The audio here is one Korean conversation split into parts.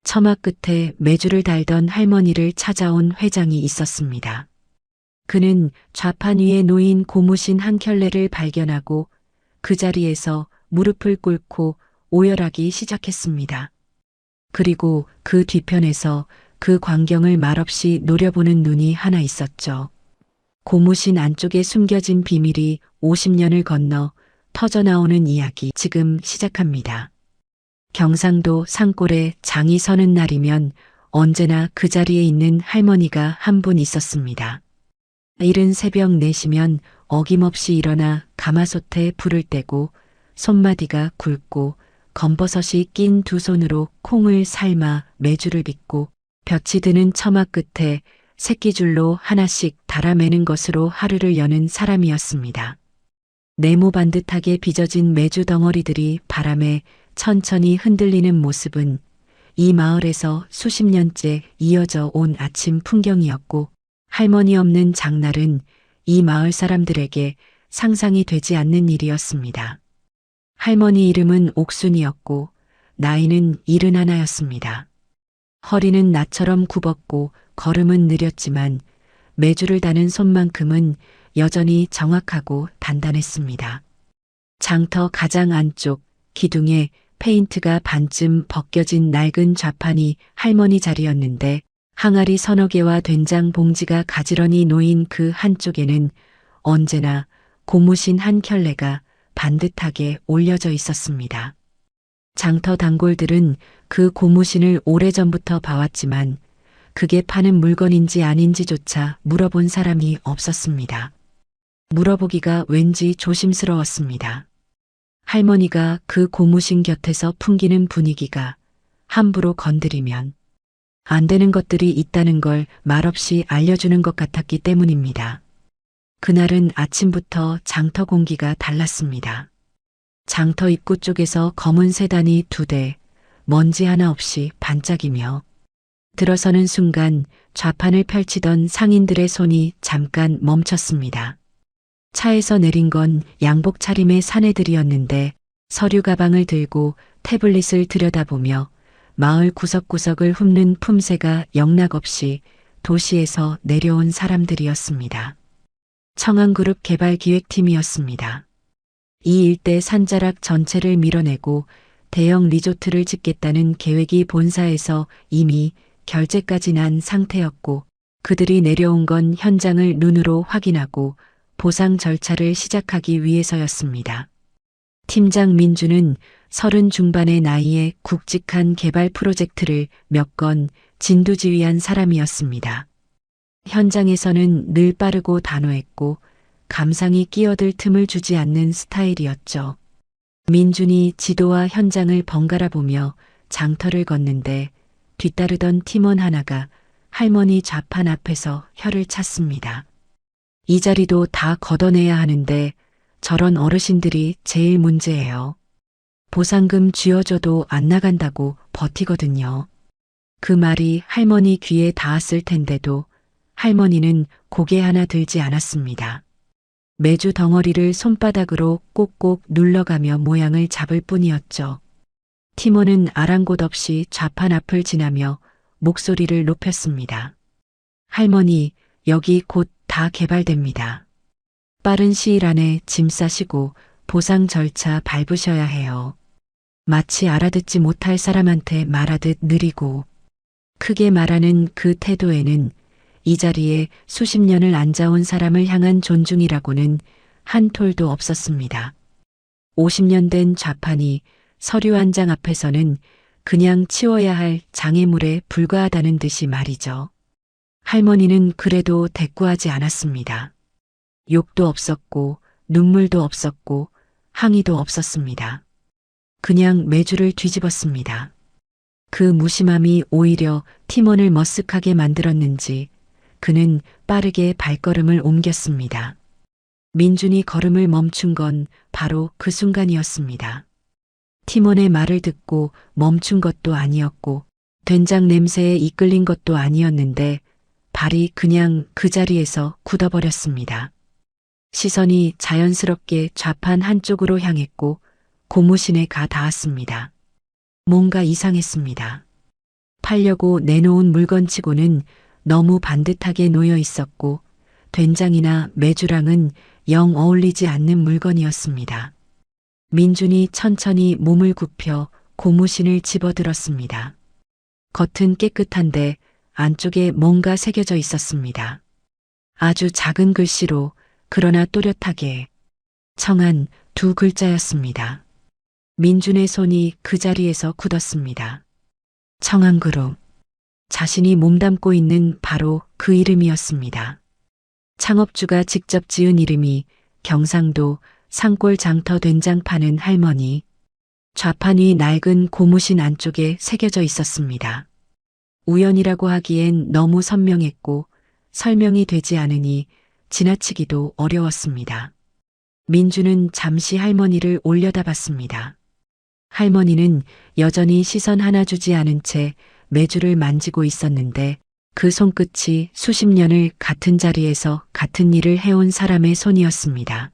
처마 끝에 메주를 달던 할머니를 찾아온 회장이 있었습니다. 그는 좌판 위에 놓인 고무신 한 켤레를 발견하고 그 자리에서 무릎을 꿇고 오열하기 시작했습니다. 그리고 그 뒤편에서 그 광경을 말없이 노려보는 눈이 하나 있었죠. 고무신 안쪽에 숨겨진 비밀이 50년을 건너 터져나오는 이야기 지금 시작합니다. 경상도 산골에 장이 서는 날이면 언제나 그 자리에 있는 할머니가 한 분 있었습니다. 이른 새벽 4시면 어김없이 일어나 가마솥에 불을 떼고 손마디가 굵고 검버섯이 낀 두 손으로 콩을 삶아 메주를 빚고 볕이 드는 처마 끝에 새끼줄로 하나씩 달아매는 것으로 하루를 여는 사람이었습니다. 네모 반듯하게 빚어진 메주 덩어리들이 바람에 천천히 흔들리는 모습은 이 마을에서 수십 년째 이어져 온 아침 풍경이었고, 할머니 없는 장날은 이 마을 사람들에게 상상이 되지 않는 일이었습니다. 할머니 이름은 옥순이었고 나이는 71였습니다. 허리는 나처럼 굽었고 걸음은 느렸지만 메주를 다는 손만큼은 여전히 정확하고 단단했습니다. 장터 가장 안쪽 기둥에 페인트가 반쯤 벗겨진 낡은 좌판이 할머니 자리였는데, 항아리 서너 개와 된장 봉지가 가지런히 놓인 그 한쪽에는 언제나 고무신 한 켤레가 반듯하게 올려져 있었습니다. 장터 단골들은 그 고무신을 오래전부터 봐왔지만 그게 파는 물건인지 아닌지조차 물어본 사람이 없었습니다. 물어보기가 왠지 조심스러웠습니다. 할머니가 그 고무신 곁에서 풍기는 분위기가 함부로 건드리면 안 되는 것들이 있다는 걸 말없이 알려주는 것 같았기 때문입니다. 그날은 아침부터 장터 공기가 달랐습니다. 장터 입구 쪽에서 검은 세단이 2대, 먼지 하나 없이 반짝이며 들어서는 순간 좌판을 펼치던 상인들의 손이 잠깐 멈췄습니다. 차에서 내린 건 양복 차림의 사내들이었는데 서류 가방을 들고 태블릿을 들여다보며 마을 구석구석을 훑는 품새가 영락없이 도시에서 내려온 사람들이었습니다. 청안그룹 개발기획팀이었습니다. 이 일대 산자락 전체를 밀어내고 대형 리조트를 짓겠다는 계획이 본사에서 이미 결재까지 난 상태였고, 그들이 내려온 건 현장을 눈으로 확인하고 보상 절차를 시작하기 위해서였습니다. 팀장 민주는 30 중반의 나이에 굵직한 개발 프로젝트를 몇 건 진두지휘한 사람이었습니다. 현장에서는 늘 빠르고 단호했고 감상이 끼어들 틈을 주지 않는 스타일이었죠. 민준이 지도와 현장을 번갈아 보며 장터를 걷는데 뒤따르던 팀원 하나가 할머니 좌판 앞에서 혀를 찼습니다. 이 자리도 다 걷어내야 하는데 저런 어르신들이 제일 문제예요. 보상금 쥐어줘도 안 나간다고 버티거든요. 그 말이 할머니 귀에 닿았을 텐데도 할머니는 고개 하나 들지 않았습니다. 메주 덩어리를 손바닥으로 꼭꼭 눌러가며 모양을 잡을 뿐이었죠. 팀원은 아랑곳 없이 좌판 앞을 지나며 목소리를 높였습니다. 할머니, 여기 곧 다 개발됩니다. 빠른 시일 안에 짐 싸시고 보상 절차 밟으셔야 해요. 마치 알아듣지 못할 사람한테 말하듯 느리고 크게 말하는 그 태도에는 이 자리에 수십 년을 앉아온 사람을 향한 존중이라고는 한 톨도 없었습니다. 50년 된 좌판이 서류 한 장 앞에서는 그냥 치워야 할 장애물에 불과하다는 듯이 말이죠. 할머니는 그래도 대꾸하지 않았습니다. 욕도 없었고 눈물도 없었고 항의도 없었습니다. 그냥 메주를 뒤집었습니다. 그 무심함이 오히려 팀원을 머쓱하게 만들었는지 그는 빠르게 발걸음을 옮겼습니다. 민준이 걸음을 멈춘 건 바로 그 순간이었습니다. 팀원의 말을 듣고 멈춘 것도 아니었고 된장 냄새에 이끌린 것도 아니었는데 발이 그냥 그 자리에서 굳어버렸습니다. 시선이 자연스럽게 좌판 한쪽으로 향했고 고무신에 가 닿았습니다. 뭔가 이상했습니다. 팔려고 내놓은 물건치고는 너무 반듯하게 놓여 있었고 된장이나 메주랑은 영 어울리지 않는 물건이었습니다. 민준이 천천히 몸을 굽혀 고무신을 집어들었습니다. 겉은 깨끗한데 안쪽에 뭔가 새겨져 있었습니다. 아주 작은 글씨로 그러나 또렷하게 청한 두 글자였습니다. 민준의 손이 그 자리에서 굳었습니다. 청한그룹. 자신이 몸담고 있는 바로 그 이름이었습니다. 창업주가 직접 지은 이름이 경상도 산골 장터 된장 파는 할머니. 좌판 위 낡은 고무신 안쪽에 새겨져 있었습니다. 우연이라고 하기엔 너무 선명했고 설명이 되지 않으니 지나치기도 어려웠습니다. 민주는 잠시 할머니를 올려다봤습니다. 할머니는 여전히 시선 하나 주지 않은 채 메주를 만지고 있었는데 그 손끝이 수십 년을 같은 자리에서 같은 일을 해온 사람의 손이었습니다.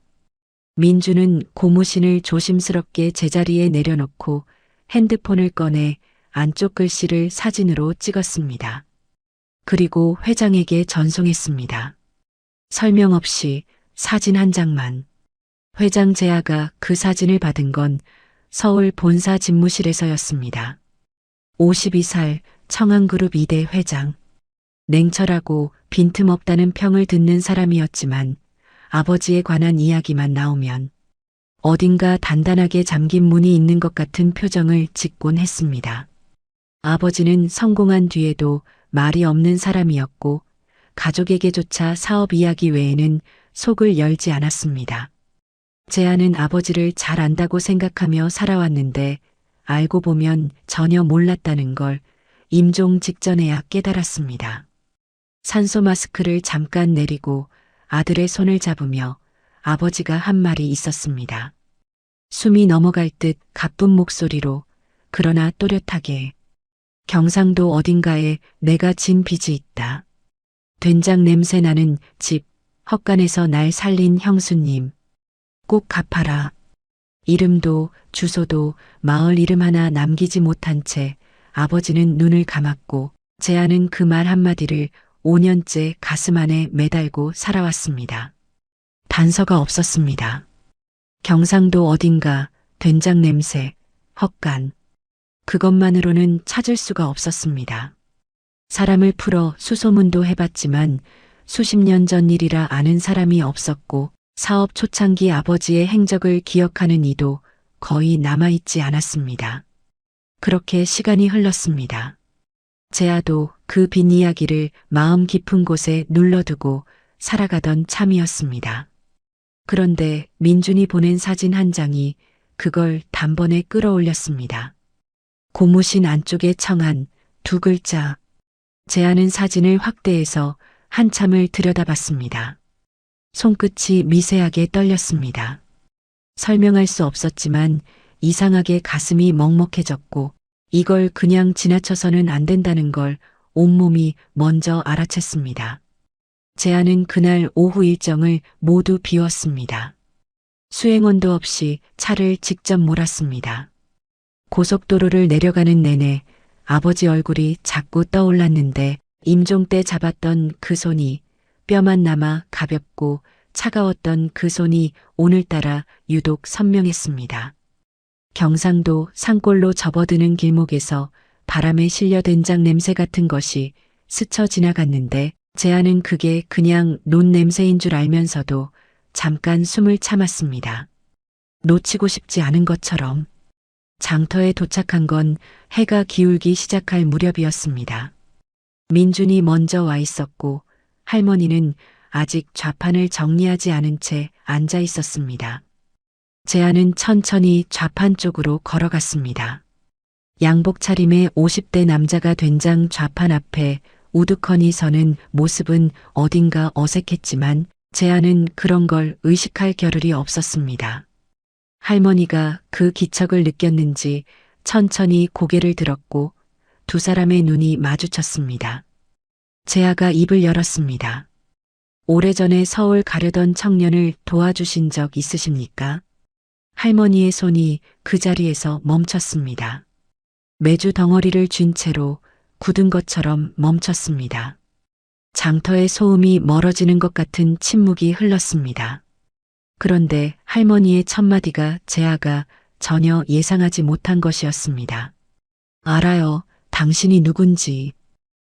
민주는 고무신을 조심스럽게 제자리에 내려놓고 핸드폰을 꺼내 안쪽 글씨를 사진으로 찍었습니다. 그리고 회장에게 전송했습니다. 설명 없이 사진 한 장만. 회장 재하가 그 사진을 받은 건 서울 본사 집무실에서였습니다. 52살 청한그룹 2대 회장. 냉철하고 빈틈없다는 평을 듣는 사람이었지만 아버지에 관한 이야기만 나오면 어딘가 단단하게 잠긴 문이 있는 것 같은 표정을 짓곤 했습니다. 아버지는 성공한 뒤에도 말이 없는 사람이었고 가족에게조차 사업 이야기 외에는 속을 열지 않았습니다. 재하는 아버지를 잘 안다고 생각하며 살아왔는데 알고 보면 전혀 몰랐다는 걸 임종 직전에야 깨달았습니다. 산소 마스크를 잠깐 내리고 아들의 손을 잡으며 아버지가 한 말이 있었습니다. 숨이 넘어갈 듯 가쁜 목소리로 그러나 또렷하게 경상도 어딘가에 내가 진 빚이 있다. 된장 냄새 나는 집 헛간에서 날 살린 형수님. 꼭 갚아라. 이름도 주소도 마을 이름 하나 남기지 못한 채 아버지는 눈을 감았고 재하는 그 말 한마디를 5년째 가슴 안에 매달고 살아왔습니다. 단서가 없었습니다. 경상도 어딘가 된장 냄새, 헛간. 그것만으로는 찾을 수가 없었습니다. 사람을 풀어 수소문도 해봤지만 수십 년 전 일이라 아는 사람이 없었고 사업 초창기 아버지의 행적을 기억하는 이도 거의 남아있지 않았습니다. 그렇게 시간이 흘렀습니다. 재하도 그 빈 이야기를 마음 깊은 곳에 눌러두고 살아가던 참이었습니다. 그런데 민준이 보낸 사진 한 장이 그걸 단번에 끌어올렸습니다. 고무신 안쪽에 청한 두 글자. 재하는 사진을 확대해서 한참을 들여다봤습니다. 손끝이 미세하게 떨렸습니다. 설명할 수 없었지만 이상하게 가슴이 먹먹해졌고 이걸 그냥 지나쳐서는 안 된다는 걸 온몸이 먼저 알아챘습니다. 재하는 그날 오후 일정을 모두 비웠습니다. 수행원도 없이 차를 직접 몰았습니다. 고속도로를 내려가는 내내 아버지 얼굴이 자꾸 떠올랐는데 임종 때 잡았던 그 손이 뼈만 남아 가볍고 차가웠던 그 손이 오늘따라 유독 선명했습니다. 경상도 산골로 접어드는 길목에서 바람에 실려 된장 냄새 같은 것이 스쳐 지나갔는데 재하는 그게 그냥 논 냄새인 줄 알면서도 잠깐 숨을 참았습니다. 놓치고 싶지 않은 것처럼. 장터에 도착한 건 해가 기울기 시작할 무렵이었습니다. 민준이 먼저 와 있었고 할머니는 아직 좌판을 정리하지 않은 채 앉아 있었습니다. 재하는 천천히 좌판 쪽으로 걸어갔습니다. 양복 차림의 50대 남자가 된장 좌판 앞에 우두커니 서는 모습은 어딘가 어색했지만 재하는 그런 걸 의식할 겨를이 없었습니다. 할머니가 그 기척을 느꼈는지 천천히 고개를 들었고 두 사람의 눈이 마주쳤습니다. 재하가 입을 열었습니다. 오래전에 서울 가려던 청년을 도와주신 적 있으십니까? 할머니의 손이 그 자리에서 멈췄습니다. 메주 덩어리를 쥔 채로 굳은 것처럼 멈췄습니다. 장터의 소음이 멀어지는 것 같은 침묵이 흘렀습니다. 그런데 할머니의 첫마디가 재아가 전혀 예상하지 못한 것이었습니다. 알아요. 당신이 누군지.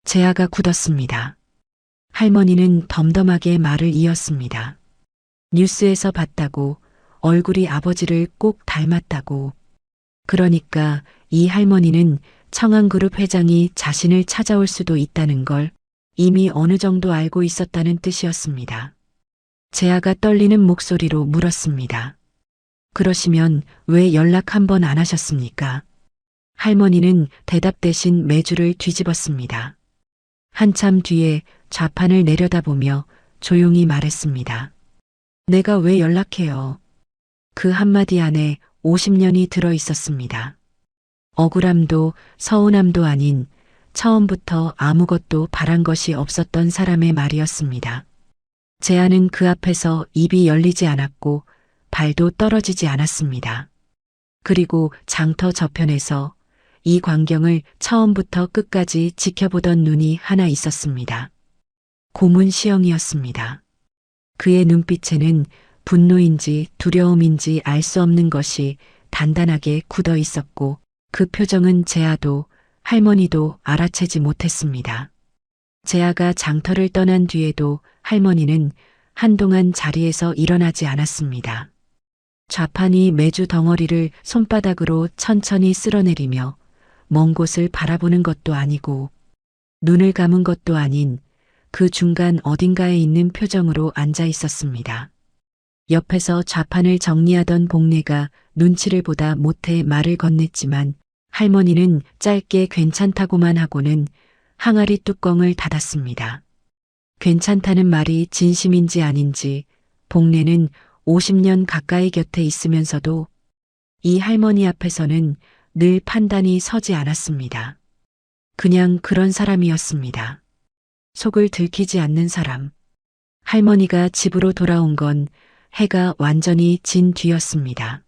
재아가 굳었습니다. 할머니는 덤덤하게 말을 이었습니다. 뉴스에서 봤다고, 얼굴이 아버지를 꼭 닮았다고. 그러니까 이 할머니는 청한그룹 회장이 자신을 찾아올 수도 있다는 걸 이미 어느 정도 알고 있었다는 뜻이었습니다. 재아가 떨리는 목소리로 물었습니다. 그러시면 왜 연락 한 번 안 하셨습니까? 할머니는 대답 대신 메주를 뒤집었습니다. 한참 뒤에 좌판을 내려다보며 조용히 말했습니다. 내가 왜 연락해요? 그 한마디 안에 50년이 들어 있었습니다. 억울함도 서운함도 아닌 처음부터 아무것도 바란 것이 없었던 사람의 말이었습니다. 재아는 그 앞에서 입이 열리지 않았고 발도 떨어지지 않았습니다. 그리고 장터 저편에서 이 광경을 처음부터 끝까지 지켜보던 눈이 하나 있었습니다. 고문 시영이었습니다. 그의 눈빛에는 분노인지 두려움인지 알 수 없는 것이 단단하게 굳어 있었고 그 표정은 재아도 할머니도 알아채지 못했습니다. 재아가 장터를 떠난 뒤에도 할머니는 한동안 자리에서 일어나지 않았습니다. 좌판이 메주 덩어리를 손바닥으로 천천히 쓸어내리며 먼 곳을 바라보는 것도 아니고 눈을 감은 것도 아닌 그 중간 어딘가에 있는 표정으로 앉아 있었습니다. 옆에서 좌판을 정리하던 복례가 눈치를 보다 못해 말을 건넸지만 할머니는 짧게 괜찮다고만 하고는 항아리 뚜껑을 닫았습니다. 괜찮다는 말이 진심인지 아닌지 복례는 50년 가까이 곁에 있으면서도 이 할머니 앞에서는 늘 판단이 서지 않았습니다. 그냥 그런 사람이었습니다. 속을 들키지 않는 사람. 할머니가 집으로 돌아온 건 해가 완전히 진 뒤였습니다.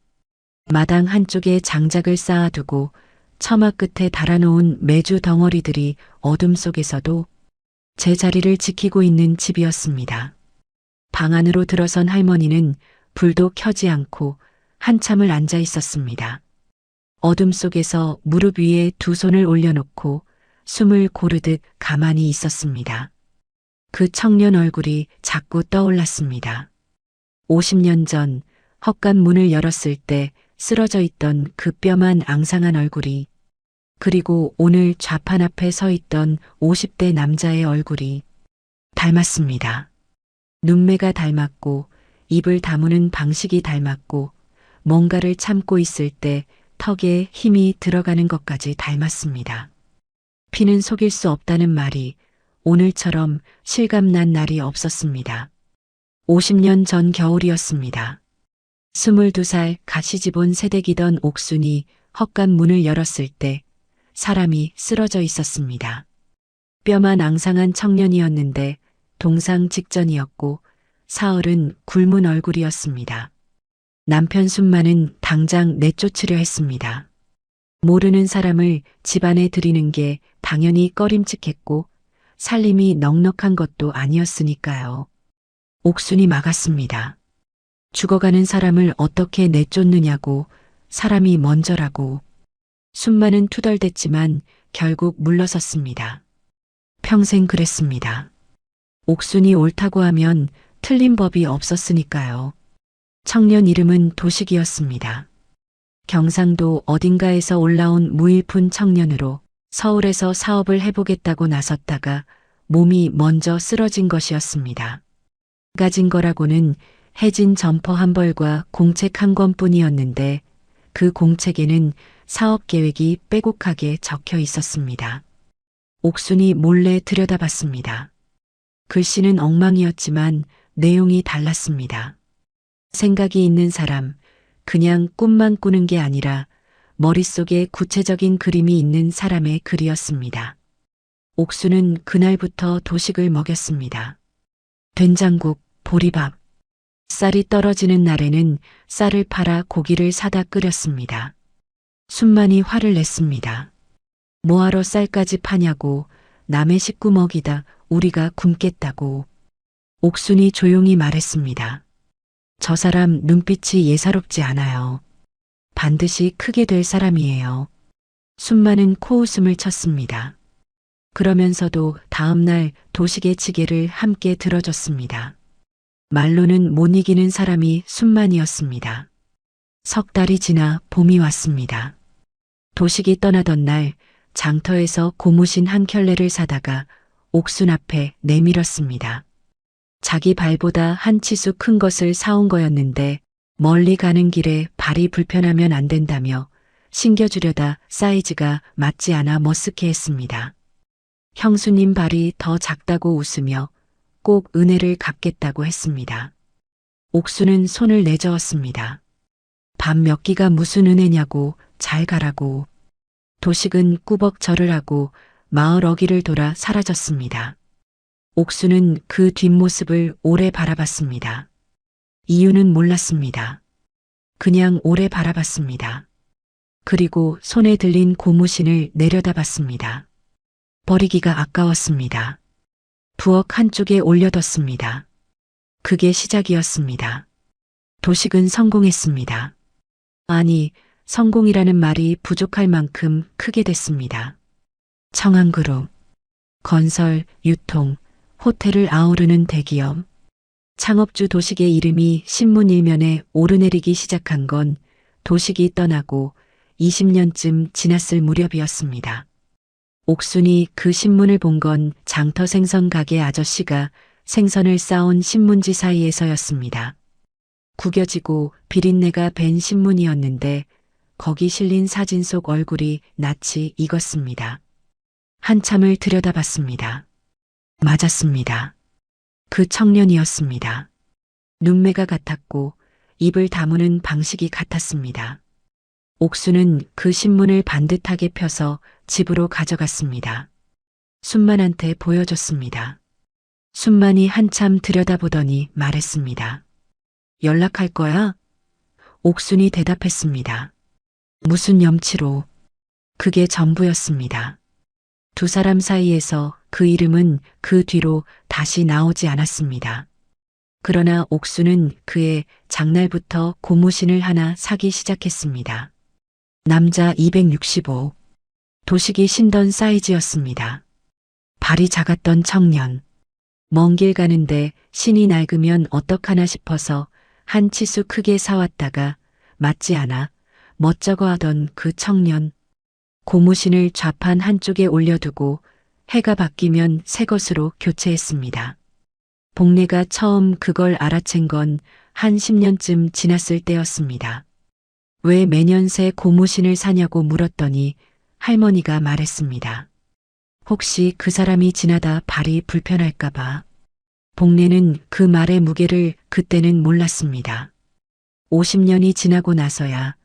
마당 한쪽에 장작을 쌓아두고 처마 끝에 달아놓은 메주 덩어리들이 어둠 속에서도 제 자리를 지키고 있는 집이었습니다. 방 안으로 들어선 할머니는 불도 켜지 않고 한참을 앉아 있었습니다. 어둠 속에서 무릎 위에 두 손을 올려놓고 숨을 고르듯 가만히 있었습니다. 그 청년 얼굴이 자꾸 떠올랐습니다. 50년 전 헛간 문을 열었을 때 쓰러져 있던 그 뼈만 앙상한 얼굴이, 그리고 오늘 좌판 앞에 서 있던 50대 남자의 얼굴이 닮았습니다. 눈매가 닮았고 입을 다무는 방식이 닮았고 뭔가를 참고 있을 때 턱에 힘이 들어가는 것까지 닮았습니다. 피는 속일 수 없다는 말이 오늘처럼 실감난 날이 없었습니다. 50년 전 겨울이었습니다. 22살 가시집온 새댁이던 옥순이 헛간 문을 열었을 때 사람이 쓰러져 있었습니다. 뼈만 앙상한 청년이었는데 동상 직전이었고 사흘은 굶은 얼굴이었습니다. 남편 순만은 당장 내쫓으려 했습니다. 모르는 사람을 집안에 들이는 게 당연히 꺼림칙했고 살림이 넉넉한 것도 아니었으니까요. 옥순이 막았습니다. 죽어가는 사람을 어떻게 내쫓느냐고, 사람이 먼저라고. 순만은 투덜댔지만 결국 물러섰습니다. 평생 그랬습니다. 옥순이 옳다고 하면 틀린 법이 없었으니까요. 청년 이름은 도식이었습니다. 경상도 어딘가에서 올라온 무일푼 청년으로 서울에서 사업을 해보겠다고 나섰다가 몸이 먼저 쓰러진 것이었습니다. 가진 거라고는 해진 점퍼 한 벌과 공책 한 권뿐이었는데 그 공책에는 사업 계획이 빼곡하게 적혀 있었습니다. 옥순이 몰래 들여다봤습니다. 글씨는 엉망이었지만 내용이 달랐습니다. 생각이 있는 사람, 그냥 꿈만 꾸는 게 아니라 머릿속에 구체적인 그림이 있는 사람의 글이었습니다. 옥순은 그날부터 도식을 먹였습니다. 된장국, 보리밥. 쌀이 떨어지는 날에는 쌀을 팔아 고기를 사다 끓였습니다. 순만이 화를 냈습니다. 뭐하러 쌀까지 파냐고, 남의 식구 먹이다 우리가 굶겠다고. 옥순이 조용히 말했습니다. 저 사람 눈빛이 예사롭지 않아요. 반드시 크게 될 사람이에요. 순만은 코웃음을 쳤습니다. 그러면서도 다음날 도식의 지게를 함께 들어줬습니다. 말로는 못 이기는 사람이 순만이었습니다. 석 달이 지나 봄이 왔습니다. 도식이 떠나던 날 장터에서 고무신 한 켤레를 사다가 옥순 앞에 내밀었습니다. 자기 발보다 한 치수 큰 것을 사온 거였는데 멀리 가는 길에 발이 불편하면 안 된다며 신겨주려다 사이즈가 맞지 않아 머쓱해 했습니다. 형수님 발이 더 작다고 웃으며 꼭 은혜를 갚겠다고 했습니다. 옥수는 손을 내저었습니다. 밤 몇 끼가 무슨 은혜냐고, 잘 가라고. 도식은 꾸벅 절을 하고 마을 어귀를 돌아 사라졌습니다. 옥수는 그 뒷모습을 오래 바라봤습니다. 이유는 몰랐습니다. 그냥 오래 바라봤습니다. 그리고 손에 들린 고무신을 내려다봤습니다. 버리기가 아까웠습니다. 부엌 한쪽에 올려뒀습니다. 그게 시작이었습니다. 도식은 성공했습니다. 아니, 성공이라는 말이 부족할 만큼 크게 됐습니다. 청한그룹, 건설, 유통, 호텔을 아우르는 대기업. 창업주 도식의 이름이 신문 일면에 오르내리기 시작한 건 도식이 떠나고 20년쯤 지났을 무렵이었습니다. 옥순이 그 신문을 본 건 장터 생선 가게 아저씨가 생선을 쌓은 신문지 사이에서였습니다. 구겨지고 비린내가 밴 신문이었는데 거기 실린 사진 속 얼굴이 낯이 익었습니다. 한참을 들여다봤습니다. 맞았습니다. 그 청년이었습니다. 눈매가 같았고 입을 다무는 방식이 같았습니다. 옥수는 그 신문을 반듯하게 펴서 집으로 가져갔습니다. 순만한테 보여줬습니다. 순만이 한참 들여다보더니 말했습니다. 연락할 거야? 옥순이 대답했습니다. 무슨 염치로. 그게 전부였습니다. 두 사람 사이에서 그 이름은 그 뒤로 다시 나오지 않았습니다. 그러나 옥수는 그의 장날부터 고무신을 하나 사기 시작했습니다. 남자 265. 도식이 신던 사이즈였습니다. 발이 작았던 청년. 먼 길 가는데 신이 낡으면 어떡하나 싶어서 한 치수 크게 사왔다가 맞지 않아 멋쩍어 하던 그 청년. 고무신을 좌판 한쪽에 올려두고 해가 바뀌면 새 것으로 교체했습니다. 복례가 처음 그걸 알아챈 건 한 10년쯤 지났을 때였습니다. 왜 매년 새 고무신을 사냐고 물었더니 할머니가 말했습니다. 혹시 그 사람이 지나다 발이 불편할까봐. 복례는 그 말의 무게를 그때는 몰랐습니다. 50년이 지나고 나서야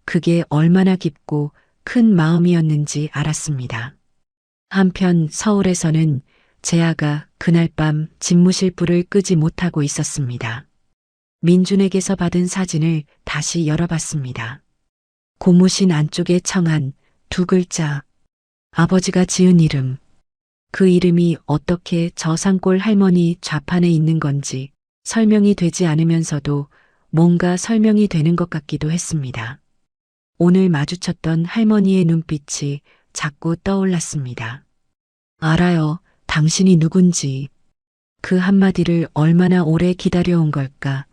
그게 얼마나 깊고 큰 마음이었는지 알았습니다. 한편 서울에서는 재아가 그날 밤 집무실 불을 끄지 못하고 있었습니다. 민준에게서 받은 사진을 다시 열어봤습니다. 고무신 안쪽에 청한 두 글자. 아버지가 지은 이름. 그 이름이 어떻게 저 산골 할머니 좌판에 있는 건지 설명이 되지 않으면서도 뭔가 설명이 되는 것 같기도 했습니다. 오늘 마주쳤던 할머니의 눈빛이 자꾸 떠올랐습니다. 알아요, 당신이 누군지. 그 한마디를 얼마나 오래 기다려온 걸까?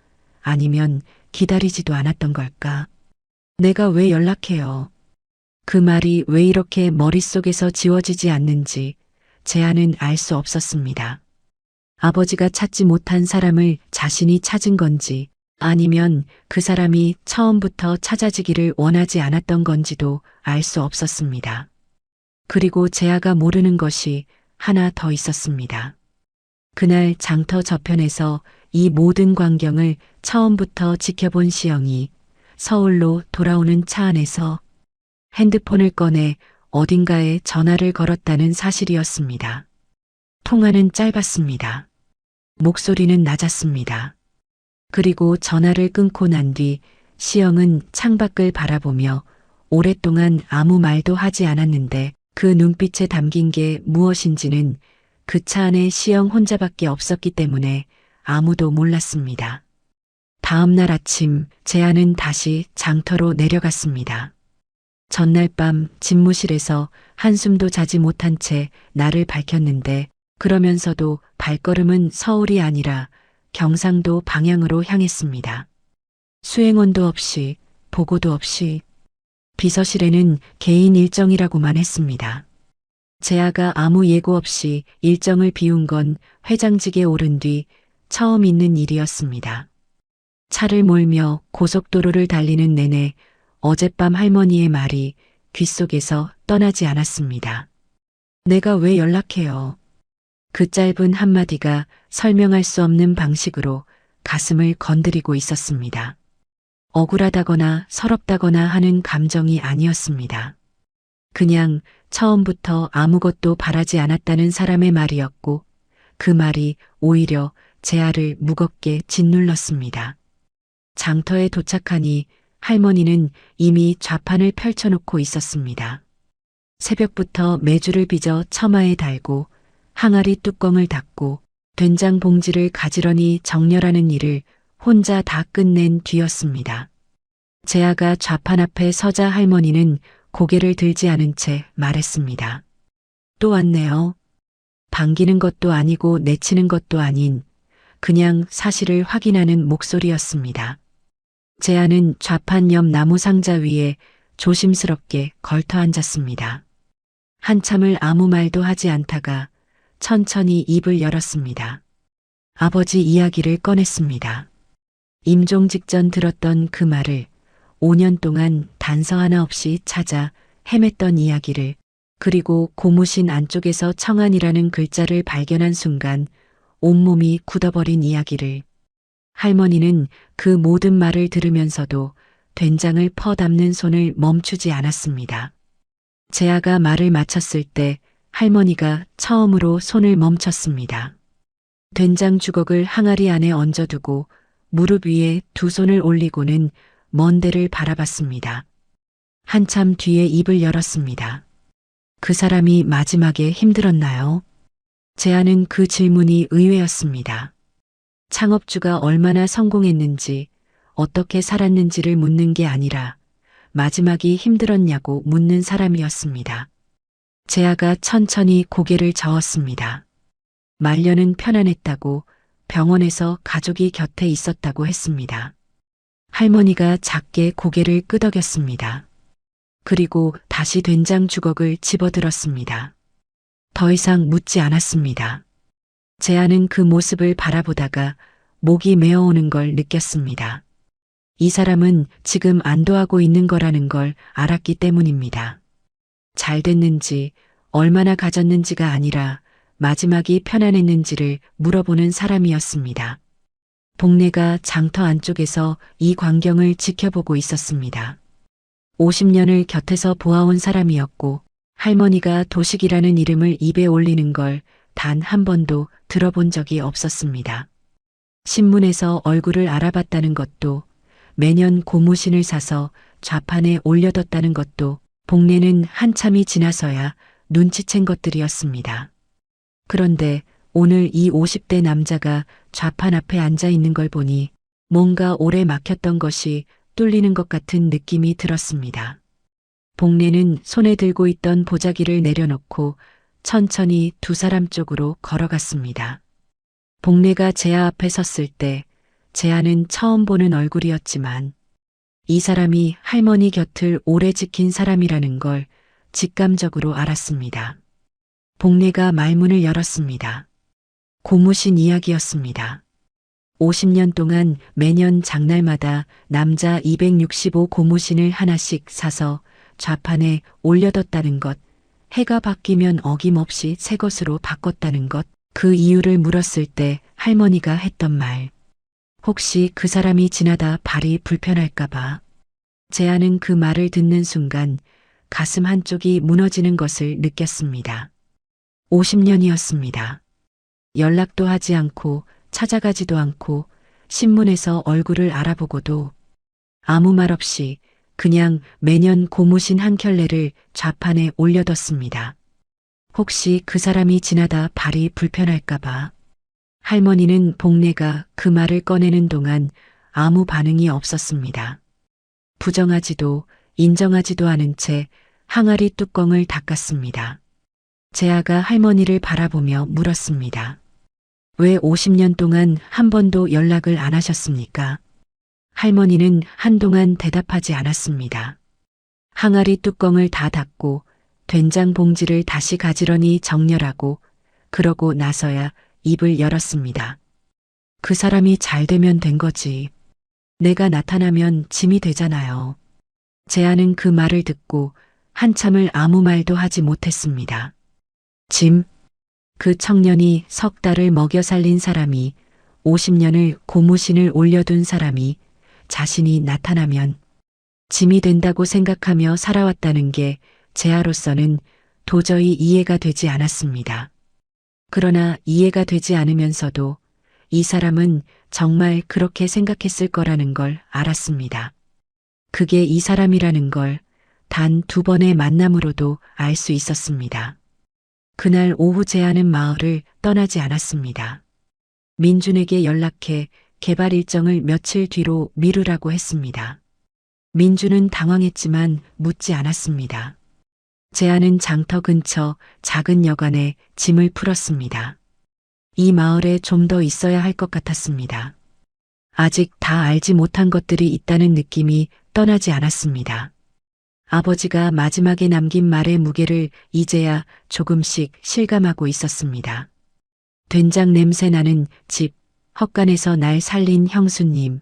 아니면 기다리지도 않았던 걸까? 내가 왜 연락해요? 그 말이 왜 이렇게 머릿속에서 지워지지 않는지 재아는 알 수 없었습니다. 아버지가 찾지 못한 사람을 자신이 찾은 건지 아니면 그 사람이 처음부터 찾아지기를 원하지 않았던 건지도 알 수 없었습니다. 그리고 재아가 모르는 것이 하나 더 있었습니다. 그날 장터 저편에서 이 모든 광경을 처음부터 지켜본 시영이 서울로 돌아오는 차 안에서 핸드폰을 꺼내 어딘가에 전화를 걸었다는 사실이었습니다. 통화는 짧았습니다. 목소리는 낮았습니다. 그리고 전화를 끊고 난 뒤 시영은 창밖을 바라보며 오랫동안 아무 말도 하지 않았는데 그 눈빛에 담긴 게 무엇인지는 그 차 안에 시영 혼자밖에 없었기 때문에 아무도 몰랐습니다. 다음 날 아침 재한은 다시 장터로 내려갔습니다. 전날 밤 집무실에서 한숨도 자지 못한 채 나를 밝혔는데 그러면서도 발걸음은 서울이 아니라 경상도 방향으로 향했습니다. 수행원도 없이 보고도 없이 비서실에는 개인 일정이라고만 했습니다. 재하가 아무 예고 없이 일정을 비운 건 회장직에 오른 뒤 처음 있는 일이었습니다. 차를 몰며 고속도로를 달리는 내내 어젯밤 할머니의 말이 귓속에서 떠나지 않았습니다. 내가 왜 연락해요? 그 짧은 한마디가 설명할 수 없는 방식으로 가슴을 건드리고 있었습니다. 억울하다거나 서럽다거나 하는 감정이 아니었습니다. 그냥 처음부터 아무것도 바라지 않았다는 사람의 말이었고 그 말이 오히려 재하를 무겁게 짓눌렀습니다. 장터에 도착하니 할머니는 이미 좌판을 펼쳐놓고 있었습니다. 새벽부터 메주를 빚어 처마에 달고 항아리 뚜껑을 닫고 된장 봉지를 가지런히 정렬하는 일을 혼자 다 끝낸 뒤였습니다. 재하가 좌판 앞에 서자 할머니는 고개를 들지 않은 채 말했습니다. 또 왔네요. 반기는 것도 아니고 내치는 것도 아닌 그냥 사실을 확인하는 목소리였습니다. 재하는 좌판 옆 나무 상자 위에 조심스럽게 걸터 앉았습니다. 한참을 아무 말도 하지 않다가 천천히 입을 열었습니다. 아버지 이야기를 꺼냈습니다. 임종 직전 들었던 그 말을 5년 동안 단서 하나 없이 찾아 헤맸던 이야기를 그리고 고무신 안쪽에서 청안이라는 글자를 발견한 순간 온몸이 굳어버린 이야기를 할머니는 그 모든 말을 들으면서도 된장을 퍼담는 손을 멈추지 않았습니다. 재하가 말을 마쳤을 때 할머니가 처음으로 손을 멈췄습니다. 된장 주걱을 항아리 안에 얹어두고 무릎 위에 두 손을 올리고는 먼 데를 바라봤습니다. 한참 뒤에 입을 열었습니다. 그 사람이 마지막에 힘들었나요? 재하는 그 질문이 의외였습니다. 창업주가 얼마나 성공했는지 어떻게 살았는지를 묻는 게 아니라 마지막이 힘들었냐고 묻는 사람이었습니다. 재하가 천천히 고개를 저었습니다. 말년은 편안했다고 병원에서 가족이 곁에 있었다고 했습니다. 할머니가 작게 고개를 끄덕였습니다. 그리고 다시 된장 주걱을 집어들었습니다. 더 이상 묻지 않았습니다. 재하는 그 모습을 바라보다가 목이 메어오는 걸 느꼈습니다. 이 사람은 지금 안도하고 있는 거라는 걸 알았기 때문입니다. 잘 됐는지 얼마나 가졌는지가 아니라 마지막이 편안했는지를 물어보는 사람이었습니다. 복례가 장터 안쪽에서 이 광경을 지켜보고 있었습니다. 50년을 곁에서 보아온 사람이었고 할머니가 도식이라는 이름을 입에 올리는 걸 단 한 번도 들어본 적이 없었습니다. 신문에서 얼굴을 알아봤다는 것도 매년 고무신을 사서 좌판에 올려뒀다는 것도 복례는 한참이 지나서야 눈치챈 것들이었습니다. 그런데 오늘 이 50대 남자가 좌판 앞에 앉아 있는 걸 보니 뭔가 오래 막혔던 것이 뚫리는 것 같은 느낌이 들었습니다. 복례는 손에 들고 있던 보자기를 내려놓고 천천히 두 사람 쪽으로 걸어갔습니다. 복례가 재하 앞에 섰을 때 재하는 처음 보는 얼굴이었지만 이 사람이 할머니 곁을 오래 지킨 사람이라는 걸 직감적으로 알았습니다. 복례가 말문을 열었습니다. 고무신 이야기였습니다. 50년 동안 매년 장날마다 남자 265 고무신을 하나씩 사서 좌판에 올려뒀다는 것, 해가 바뀌면 어김없이 새 것으로 바꿨다는 것, 그 이유를 물었을 때 할머니가 했던 말. 혹시 그 사람이 지나다 발이 불편할까봐. 재하는 그 말을 듣는 순간 가슴 한쪽이 무너지는 것을 느꼈습니다. 50년이었습니다. 연락도 하지 않고 찾아가지도 않고 신문에서 얼굴을 알아보고도 아무 말 없이 그냥 매년 고무신 한 켤레를 좌판에 올려뒀습니다. 혹시 그 사람이 지나다 발이 불편할까봐. 할머니는 복례가 그 말을 꺼내는 동안 아무 반응이 없었습니다. 부정하지도 인정하지도 않은 채 항아리 뚜껑을 닦았습니다. 재아가 할머니를 바라보며 물었습니다. 왜 50년 동안 한 번도 연락을 안 하셨습니까? 할머니는 한동안 대답하지 않았습니다. 항아리 뚜껑을 다 닫고 된장 봉지를 다시 가지런히 정렬하고 그러고 나서야 입을 열었습니다. 그 사람이 잘 되면 된 거지. 내가 나타나면 짐이 되잖아요. 재아는 그 말을 듣고 한참을 아무 말도 하지 못했습니다. 짐? 그 청년이 석 달을 먹여 살린 사람이 50년을 고무신을 올려둔 사람이 자신이 나타나면 짐이 된다고 생각하며 살아왔다는 게 재아로서는 도저히 이해가 되지 않았습니다. 그러나 이해가 되지 않으면서도 이 사람은 정말 그렇게 생각했을 거라는 걸 알았습니다. 그게 이 사람이라는 걸 단 2번의 만남으로도 알 수 있었습니다. 그날 오후 재아는 마을을 떠나지 않았습니다. 민준에게 연락해 개발 일정을 며칠 뒤로 미루라고 했습니다. 민준은 당황했지만 묻지 않았습니다. 재아는 장터 근처 작은 여관에 짐을 풀었습니다. 이 마을에 좀 더 있어야 할 것 같았습니다. 아직 다 알지 못한 것들이 있다는 느낌이 떠나지 않았습니다. 아버지가 마지막에 남긴 말의 무게를 이제야 조금씩 실감하고 있었습니다. 된장 냄새 나는 집, 헛간에서 날 살린 형수님.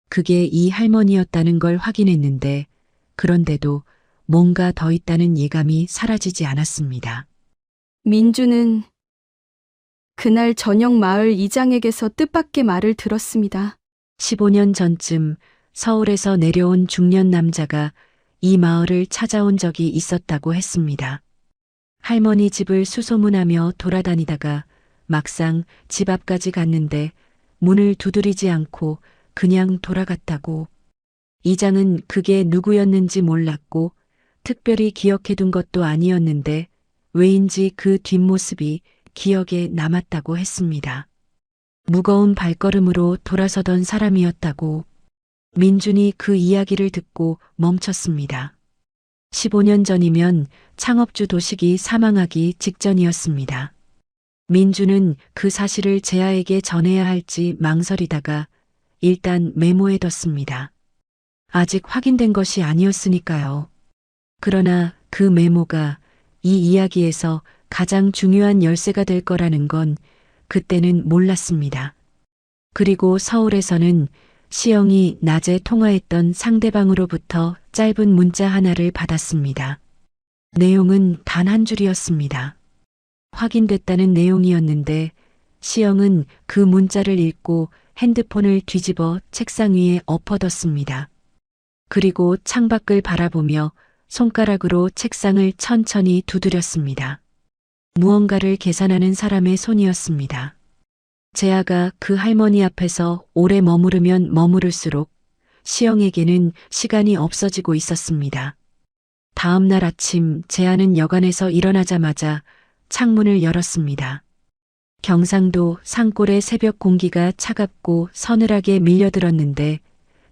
그게 이 할머니였다는 걸 확인했는데 그런데도 뭔가 더 있다는 예감이 사라지지 않았습니다. 민주는 그날 저녁 마을 이장에게서 뜻밖의 말을 들었습니다. 15년 전쯤 서울에서 내려온 중년 남자가 이 마을을 찾아온 적이 있었다고 했습니다. 할머니 집을 수소문하며 돌아다니다가 막상 집 앞까지 갔는데 문을 두드리지 않고 그냥 돌아갔다고. 이장은 그게 누구였는지 몰랐고 특별히 기억해둔 것도 아니었는데 왜인지 그 뒷모습이 기억에 남았다고 했습니다. 무거운 발걸음으로 돌아서던 사람이었다고. 민준이 그 이야기를 듣고 멈췄습니다. 15년 전이면 창업주 도식이 사망하기 직전이었습니다. 민준은 그 사실을 재아에게 전해야 할지 망설이다가 일단 메모해뒀습니다. 아직 확인된 것이 아니었으니까요. 그러나 그 메모가 이 이야기에서 가장 중요한 열쇠가 될 거라는 건 그때는 몰랐습니다. 그리고 서울에서는 시영이 낮에 통화했던 상대방으로부터 짧은 문자 하나를 받았습니다. 내용은 단 한 줄이었습니다. 확인됐다는 내용이었는데 시영은 그 문자를 읽고 핸드폰을 뒤집어 책상 위에 엎어뒀습니다. 그리고 창밖을 바라보며 손가락으로 책상을 천천히 두드렸습니다. 무언가를 계산하는 사람의 손이었습니다. 재아가 그 할머니 앞에서 오래 머무르면 머무를수록 시영에게는 시간이 없어지고 있었습니다. 다음 날 아침 재아는 여관에서 일어나자마자 창문을 열었습니다. 경상도 산골의 새벽 공기가 차갑고 서늘하게 밀려들었는데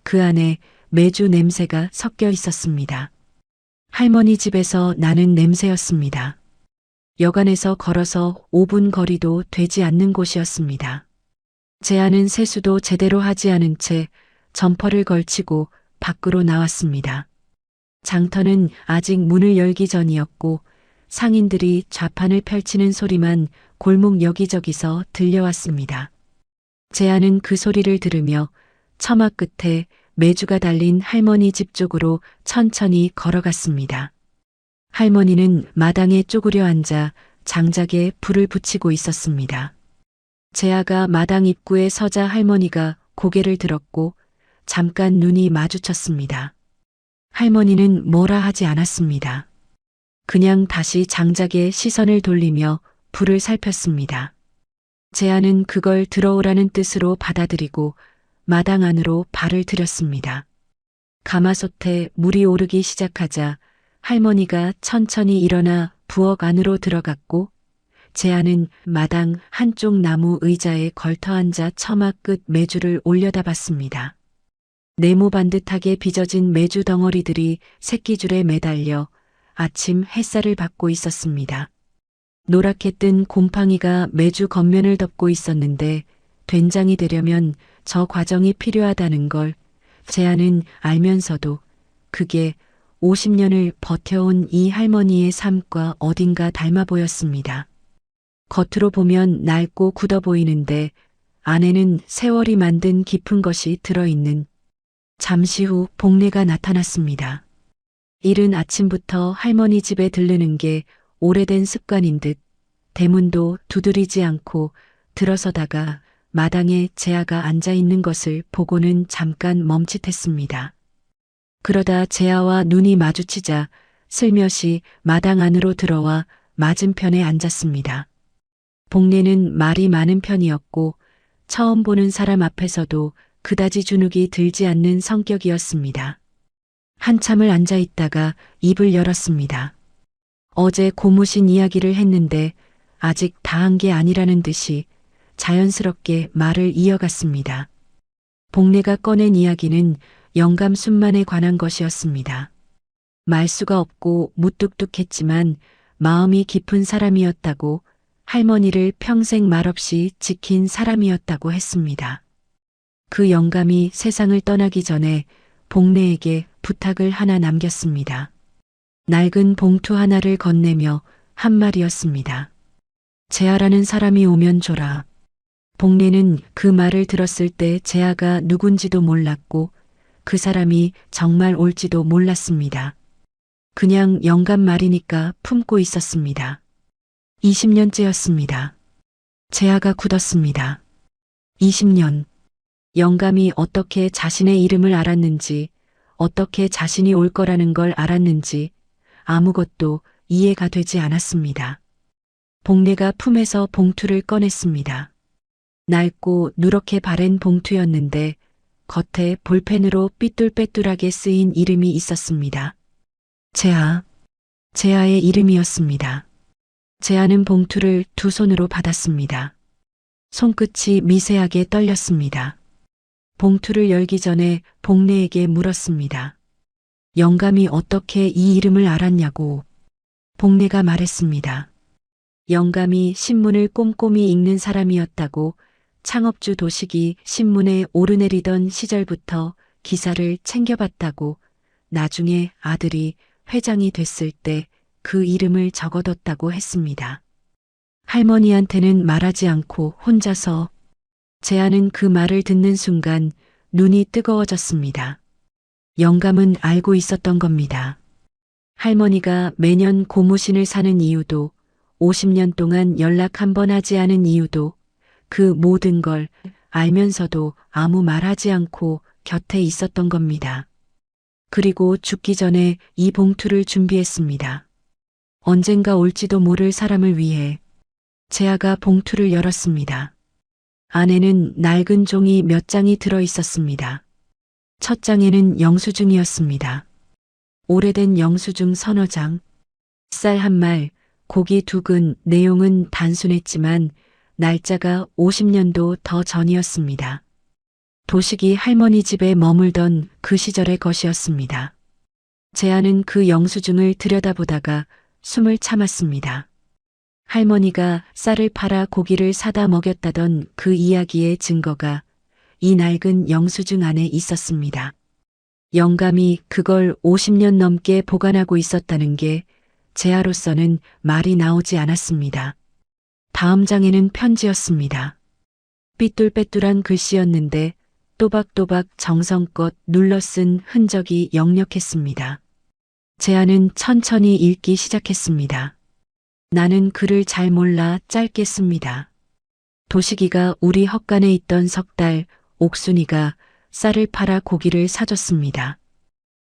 그 안에 메주 냄새가 섞여 있었습니다. 할머니 집에서 나는 냄새였습니다. 여관에서 걸어서 5분 거리도 되지 않는 곳이었습니다. 재아는 세수도 제대로 하지 않은 채 점퍼를 걸치고 밖으로 나왔습니다. 장터는 아직 문을 열기 전이었고 상인들이 좌판을 펼치는 소리만 골목 여기저기서 들려왔습니다. 재아는 그 소리를 들으며 처마 끝에 메주가 달린 할머니 집 쪽으로 천천히 걸어갔습니다. 할머니는 마당에 쪼그려 앉아 장작에 불을 붙이고 있었습니다. 재아가 마당 입구에 서자 할머니가 고개를 들었고 잠깐 눈이 마주쳤습니다. 할머니는 뭐라 하지 않았습니다. 그냥 다시 장작에 시선을 돌리며 불을 살폈습니다. 재아는 그걸 들어오라는 뜻으로 받아들이고 마당 안으로 발을 들였습니다. 가마솥에 물이 오르기 시작하자 할머니가 천천히 일어나 부엌 안으로 들어갔고 제아는 마당 한쪽 나무 의자에 걸터 앉아 처마 끝 메주를 올려다 봤습니다. 네모 반듯하게 빚어진 메주 덩어리들이 새끼줄에 매달려 아침 햇살을 받고 있었습니다. 노랗게 뜬 곰팡이가 메주 겉면을 덮고 있었는데 된장이 되려면 저 과정이 필요하다는 걸 제아는 알면서도 그게 50년을 버텨온 이 할머니의 삶과 어딘가 닮아 보였습니다. 겉으로 보면 낡고 굳어 보이는데 안에는 세월이 만든 깊은 것이 들어있는. 잠시 후 복례가 나타났습니다. 이른 아침부터 할머니 집에 들르는 게 오래된 습관인 듯 대문도 두드리지 않고 들어서다가 마당에 제아가 앉아 있는 것을 보고는 잠깐 멈칫했습니다. 그러다 제아와 눈이 마주치자 슬며시 마당 안으로 들어와 맞은편에 앉았습니다. 복례는 말이 많은 편이었고 처음 보는 사람 앞에서도 그다지 주눅이 들지 않는 성격이었습니다. 한참을 앉아 있다가 입을 열었습니다. 어제 고무신 이야기를 했는데 아직 다 한 게 아니라는 듯이 자연스럽게 말을 이어갔습니다. 복례가 꺼낸 이야기는 영감 순만에 관한 것이었습니다. 말수가 없고 무뚝뚝했지만 마음이 깊은 사람이었다고 할머니를 평생 말없이 지킨 사람이었다고 했습니다. 그 영감이 세상을 떠나기 전에 복례에게 부탁을 하나 남겼습니다. 낡은 봉투 하나를 건네며 한 말이었습니다. 제아라는 사람이 오면 줘라. 복례는 그 말을 들었을 때 제아가 누군지도 몰랐고 그 사람이 정말 올지도 몰랐습니다. 그냥 영감 말이니까 품고 있었습니다. 20년째였습니다. 제아가 굳었습니다. 20년. 영감이 어떻게 자신의 이름을 알았는지, 어떻게 자신이 올 거라는 걸 알았는지 아무것도 이해가 되지 않았습니다. 복례가 품에서 봉투를 꺼냈습니다. 낡고 누렇게 바랜 봉투였는데 겉에 볼펜으로 삐뚤빼뚤하게 쓰인 이름이 있었습니다. 제아. 제아의 이름이었습니다. 제아는 봉투를 두 손으로 받았습니다. 손끝이 미세하게 떨렸습니다. 봉투를 열기 전에 복례에게 물었습니다. 영감이 어떻게 이 이름을 알았냐고. 복례가 말했습니다. 영감이 신문을 꼼꼼히 읽는 사람이었다고 창업주 도식이 신문에 오르내리던 시절부터 기사를 챙겨봤다고 나중에 아들이 회장이 됐을 때 그 이름을 적어뒀다고 했습니다. 할머니한테는 말하지 않고 혼자서. 제아는 그 말을 듣는 순간 눈이 뜨거워졌습니다. 영감은 알고 있었던 겁니다. 할머니가 매년 고무신을 사는 이유도 50년 동안 연락 한 번 하지 않은 이유도 그 모든 걸 알면서도 아무 말하지 않고 곁에 있었던 겁니다. 그리고 죽기 전에 이 봉투를 준비했습니다. 언젠가 올지도 모를 사람을 위해. 제아가 봉투를 열었습니다. 안에는 낡은 종이 몇 장이 들어 있었습니다. 첫 장에는 영수증이었습니다. 오래된 영수증 서너 장. 쌀 한 말, 고기 두 근. 내용은 단순했지만 날짜가 50년도 더 전이었습니다. 도식이 할머니 집에 머물던 그 시절의 것이었습니다. 제아는 그 영수증을 들여다보다가 숨을 참았습니다. 할머니가 쌀을 팔아 고기를 사다 먹였다던 그 이야기의 증거가 이 낡은 영수증 안에 있었습니다. 영감이 그걸 50년 넘게 보관하고 있었다는 게 제아로서는 말이 나오지 않았습니다. 다음 장에는 편지였습니다. 삐뚤빼뚤한 글씨였는데 또박또박 정성껏 눌러 쓴 흔적이 역력했습니다. 제아는 천천히 읽기 시작했습니다. 나는 글을 잘 몰라 짧게 씁니다. 도식이가 우리 헛간에 있던 석 달 옥순이가 쌀을 팔아 고기를 사줬습니다.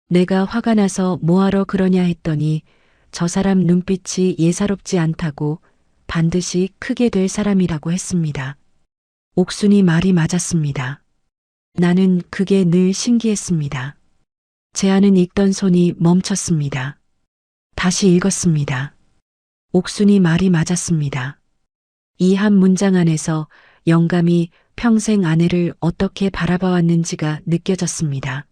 내가 화가 나서 뭐하러 그러냐 했더니 저 사람 눈빛이 예사롭지 않다고 반드시 크게 될 사람이라고 했습니다. 옥순이 말이 맞았습니다. 나는 그게 늘 신기했습니다. 제아는 읽던 손이 멈췄습니다. 다시 읽었습니다. 옥순이 말이 맞았습니다. 이 한 문장 안에서 영감이 평생 아내를 어떻게 바라봐왔는지가 느껴졌습니다.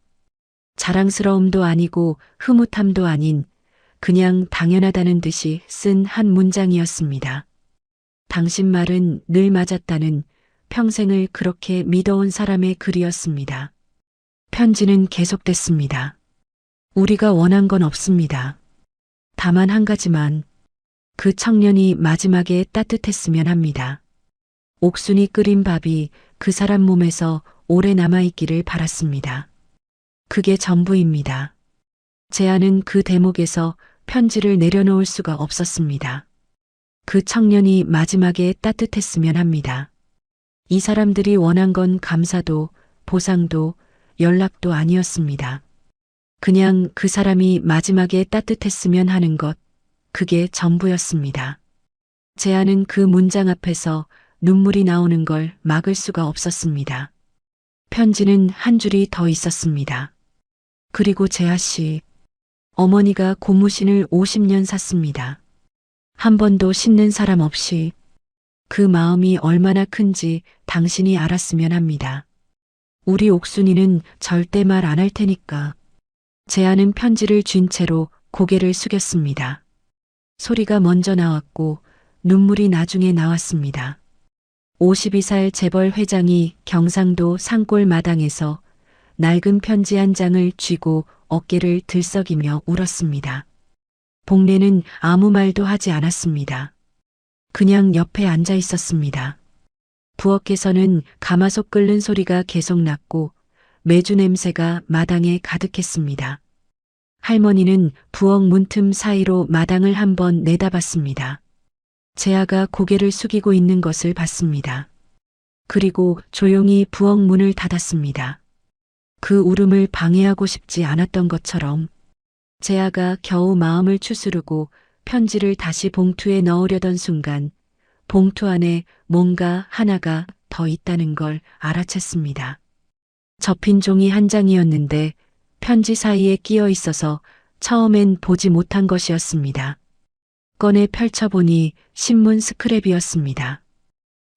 자랑스러움도 아니고 흐뭇함도 아닌 그냥 당연하다는 듯이 쓴 한 문장이었습니다. 당신 말은 늘 맞았다는 평생을 그렇게 믿어온 사람의 글이었습니다. 편지는 계속됐습니다. 우리가 원한 건 없습니다. 다만 한 가지만 그 청년이 마지막에 따뜻했으면 합니다. 옥순이 끓인 밥이 그 사람 몸에서 오래 남아있기를 바랐습니다. 그게 전부입니다. 제아는 그 대목에서 편지를 내려놓을 수가 없었습니다. 그 청년이 마지막에 따뜻했으면 합니다. 이 사람들이 원한 건 감사도 보상도 연락도 아니었습니다. 그냥 그 사람이 마지막에 따뜻했으면 하는 것, 그게 전부였습니다. 제아는 그 문장 앞에서 눈물이 나오는 걸 막을 수가 없었습니다. 편지는 한 줄이 더 있었습니다. 그리고 제아 씨, 어머니가 고무신을 50년 샀습니다. 한 번도 신는 사람 없이 그 마음이 얼마나 큰지 당신이 알았으면 합니다. 우리 옥순이는 절대 말 안 할 테니까. 제아는 편지를 쥔 채로 고개를 숙였습니다. 소리가 먼저 나왔고 눈물이 나중에 나왔습니다. 52살 재벌 회장이 경상도 산골 마당에서 낡은 편지 한 장을 쥐고 어깨를 들썩이며 울었습니다. 복례는 아무 말도 하지 않았습니다. 그냥 옆에 앉아 있었습니다. 부엌에서는 가마솥 끓는 소리가 계속 났고 메주 냄새가 마당에 가득했습니다. 할머니는 부엌 문틈 사이로 마당을 한번 내다봤습니다. 제아가 고개를 숙이고 있는 것을 봤습니다. 그리고 조용히 부엌 문을 닫았습니다. 그 울음을 방해하고 싶지 않았던 것처럼 제아가 겨우 마음을 추스르고 편지를 다시 봉투에 넣으려던 순간 봉투 안에 뭔가 하나가 더 있다는 걸 알아챘습니다. 접힌 종이 한 장이었는데 편지 사이에 끼어 있어서 처음엔 보지 못한 것이었습니다. 꺼내 펼쳐보니 신문 스크랩이었습니다.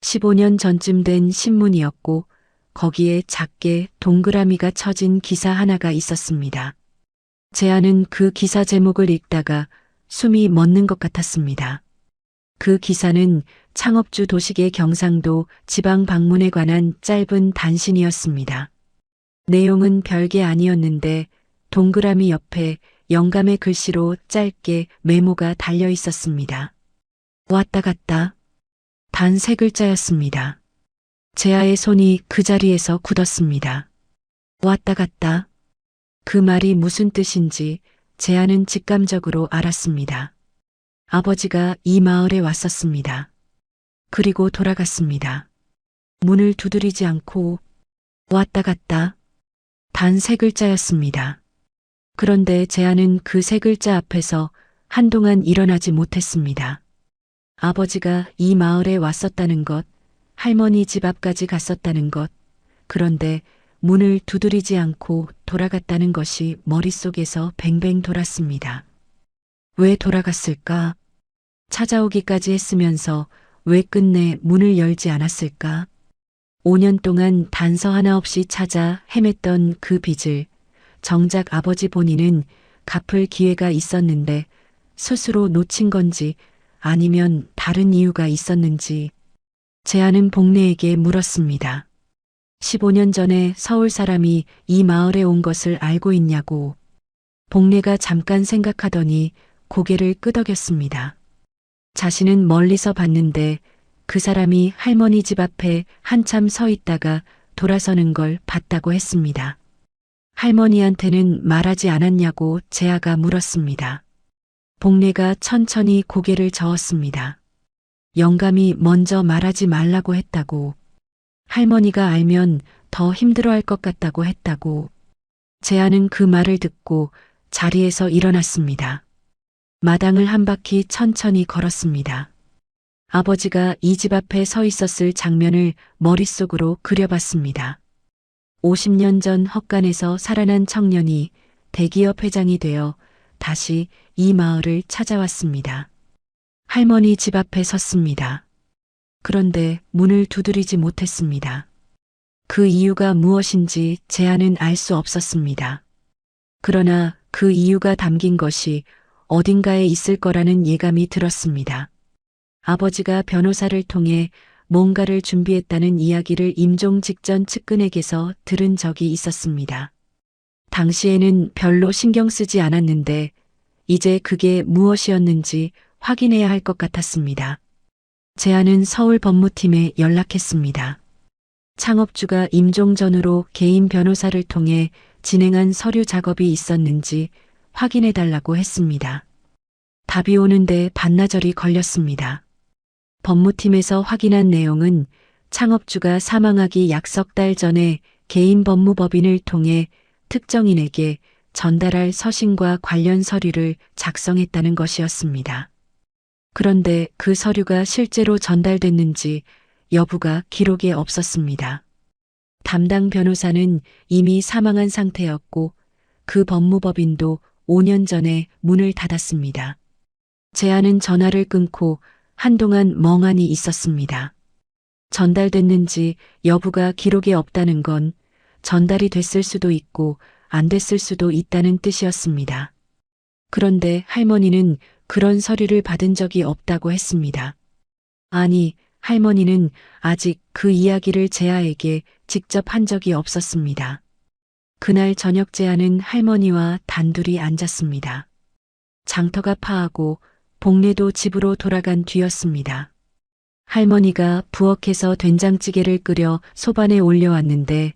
15년 전쯤 된 신문이었고 거기에 작게 동그라미가 쳐진 기사 하나가 있었습니다. 제아는 그 기사 제목을 읽다가 숨이 멎는 것 같았습니다. 그 기사는 창업주 도식의 경상도 지방 방문에 관한 짧은 단신이었습니다. 내용은 별게 아니었는데 동그라미 옆에 영감의 글씨로 짧게 메모가 달려 있었습니다. 왔다 갔다. 단 3글자였습니다. 제아의 손이 그 자리에서 굳었습니다. 왔다 갔다. 그 말이 무슨 뜻인지 제아는 직감적으로 알았습니다. 아버지가 이 마을에 왔었습니다. 그리고 돌아갔습니다. 문을 두드리지 않고 왔다 갔다. 단 3글자였습니다. 그런데 제아는 그 3글자 앞에서 한동안 일어나지 못했습니다. 아버지가 이 마을에 왔었다는 것, 할머니 집 앞까지 갔었다는 것, 그런데 문을 두드리지 않고 돌아갔다는 것이 머릿속에서 뱅뱅 돌았습니다. 왜 돌아갔을까? 찾아오기까지 했으면서 왜 끝내 문을 열지 않았을까? 5년 동안 단서 하나 없이 찾아 헤맸던 그 빚을 정작 아버지 본인은 갚을 기회가 있었는데 스스로 놓친 건지 아니면 다른 이유가 있었는지 제아는 복례에게 물었습니다. 15년 전에 서울 사람이 이 마을에 온 것을 알고 있냐고. 복례가 잠깐 생각하더니 고개를 끄덕였습니다. 자신은 멀리서 봤는데 그 사람이 할머니 집 앞에 한참 서 있다가 돌아서는 걸 봤다고 했습니다. 할머니한테는 말하지 않았냐고 제아가 물었습니다. 복례가 천천히 고개를 저었습니다. 영감이 먼저 말하지 말라고 했다고. 할머니가 알면 더 힘들어할 것 같다고 했다고. 제아는 그 말을 듣고 자리에서 일어났습니다. 마당을 한 바퀴 천천히 걸었습니다. 아버지가 이 집 앞에 서 있었을 장면을 머릿속으로 그려봤습니다. 50년 전 헛간에서 살아난 청년이 대기업 회장이 되어 다시 이 마을을 찾아왔습니다. 할머니 집 앞에 섰습니다. 그런데 문을 두드리지 못했습니다. 그 이유가 무엇인지 제아는 알 수 없었습니다. 그러나 그 이유가 담긴 것이 어딘가에 있을 거라는 예감이 들었습니다. 아버지가 변호사를 통해 뭔가를 준비했다는 이야기를 임종 직전 측근에게서 들은 적이 있었습니다. 당시에는 별로 신경 쓰지 않았는데 이제 그게 무엇이었는지 확인해야 할 것 같았습니다. 제안은 서울 법무팀에 연락했습니다. 창업주가 임종 전후로 개인 변호사를 통해 진행한 서류 작업이 있었는지 확인해 달라고 했습니다. 답이 오는데 반나절이 걸렸습니다. 법무팀에서 확인한 내용은 창업주가 사망하기 약 석 달 전에 개인 법무법인을 통해 특정인에게 전달할 서신과 관련 서류를 작성했다는 것이었습니다. 그런데 그 서류가 실제로 전달됐는지 여부가 기록에 없었습니다. 담당 변호사는 이미 사망한 상태였고 그 법무법인도 5년 전에 문을 닫았습니다. 제안은 전화를 끊고 한동안 멍하니 있었습니다. 전달됐는지 여부가 기록에 없다는 건 전달이 됐을 수도 있고 안 됐을 수도 있다는 뜻이었습니다. 그런데 할머니는 그런 서류를 받은 적이 없다고 했습니다. 아니, 할머니는 아직 그 이야기를 제아에게 직접 한 적이 없었습니다. 그날 저녁 제아는 할머니와 단둘이 앉았습니다. 장터가 파하고 복례도 집으로 돌아간 뒤였습니다. 할머니가 부엌에서 된장찌개를 끓여 소반에 올려왔는데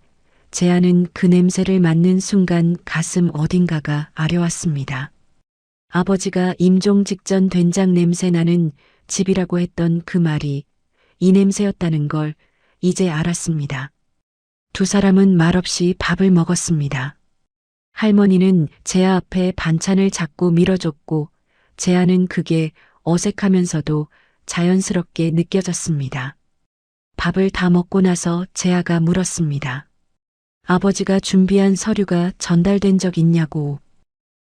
제아는 그 냄새를 맡는 순간 가슴 어딘가가 아려왔습니다. 아버지가 임종 직전 된장 냄새 나는 집이라고 했던 그 말이 이 냄새였다는 걸 이제 알았습니다. 두 사람은 말없이 밥을 먹었습니다. 할머니는 제아 앞에 반찬을 자꾸 밀어줬고 제아는 그게 어색하면서도 자연스럽게 느껴졌습니다. 밥을 다 먹고 나서 제아가 물었습니다. 아버지가 준비한 서류가 전달된 적 있냐고.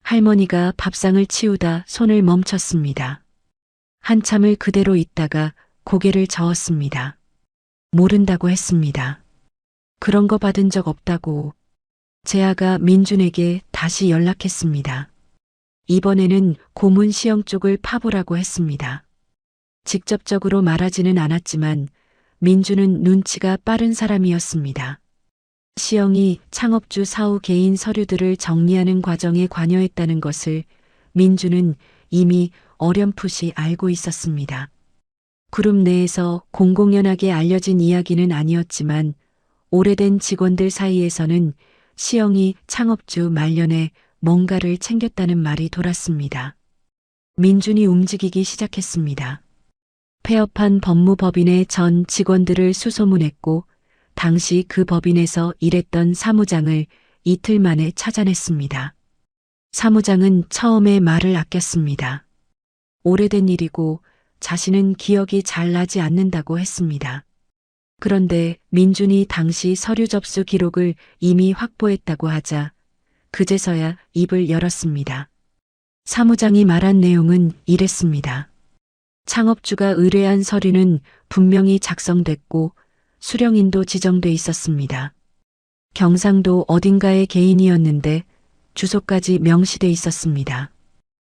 할머니가 밥상을 치우다 손을 멈췄습니다. 한참을 그대로 있다가 고개를 저었습니다. 모른다고 했습니다. 그런 거 받은 적 없다고. 제아가 민준에게 다시 연락했습니다. 이번에는 고문 시형 쪽을 파보라고 했습니다. 직접적으로 말하지는 않았지만 민준은 눈치가 빠른 사람이었습니다. 시형이 창업주 사후 개인 서류들을 정리하는 과정에 관여했다는 것을 민준은 이미 어렴풋이 알고 있었습니다. 그룹 내에서 공공연하게 알려진 이야기는 아니었지만 오래된 직원들 사이에서는 시형이 창업주 말년에 뭔가를 챙겼다는 말이 돌았습니다. 민준이 움직이기 시작했습니다. 폐업한 법무법인의 전 직원들을 수소문했고 당시 그 법인에서 일했던 사무장을 이틀 만에 찾아냈습니다. 사무장은 처음에 말을 아꼈습니다. 오래된 일이고 자신은 기억이 잘 나지 않는다고 했습니다. 그런데 민준이 당시 서류 접수 기록을 이미 확보했다고 하자 그제서야 입을 열었습니다. 사무장이 말한 내용은 이랬습니다. 창업주가 의뢰한 서류는 분명히 작성됐고 수령인도 지정돼 있었습니다. 경상도 어딘가의 개인이었는데 주소까지 명시돼 있었습니다.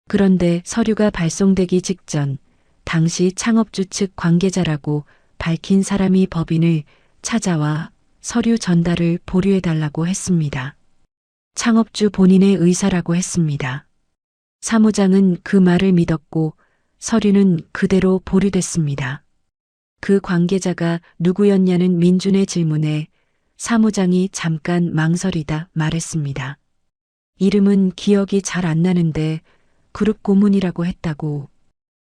그런데 서류가 발송되기 직전 당시 창업주 측 관계자라고 밝힌 사람이 법인을 찾아와 서류 전달을 보류해달라고 했습니다. 창업주 본인의 의사라고 했습니다. 사무장은 그 말을 믿었고 서류는 그대로 보류됐습니다. 그 관계자가 누구였냐는 민준의 질문에 사무장이 잠깐 망설이다 말했습니다. 이름은 기억이 잘 안 나는데 그룹 고문이라고 했다고.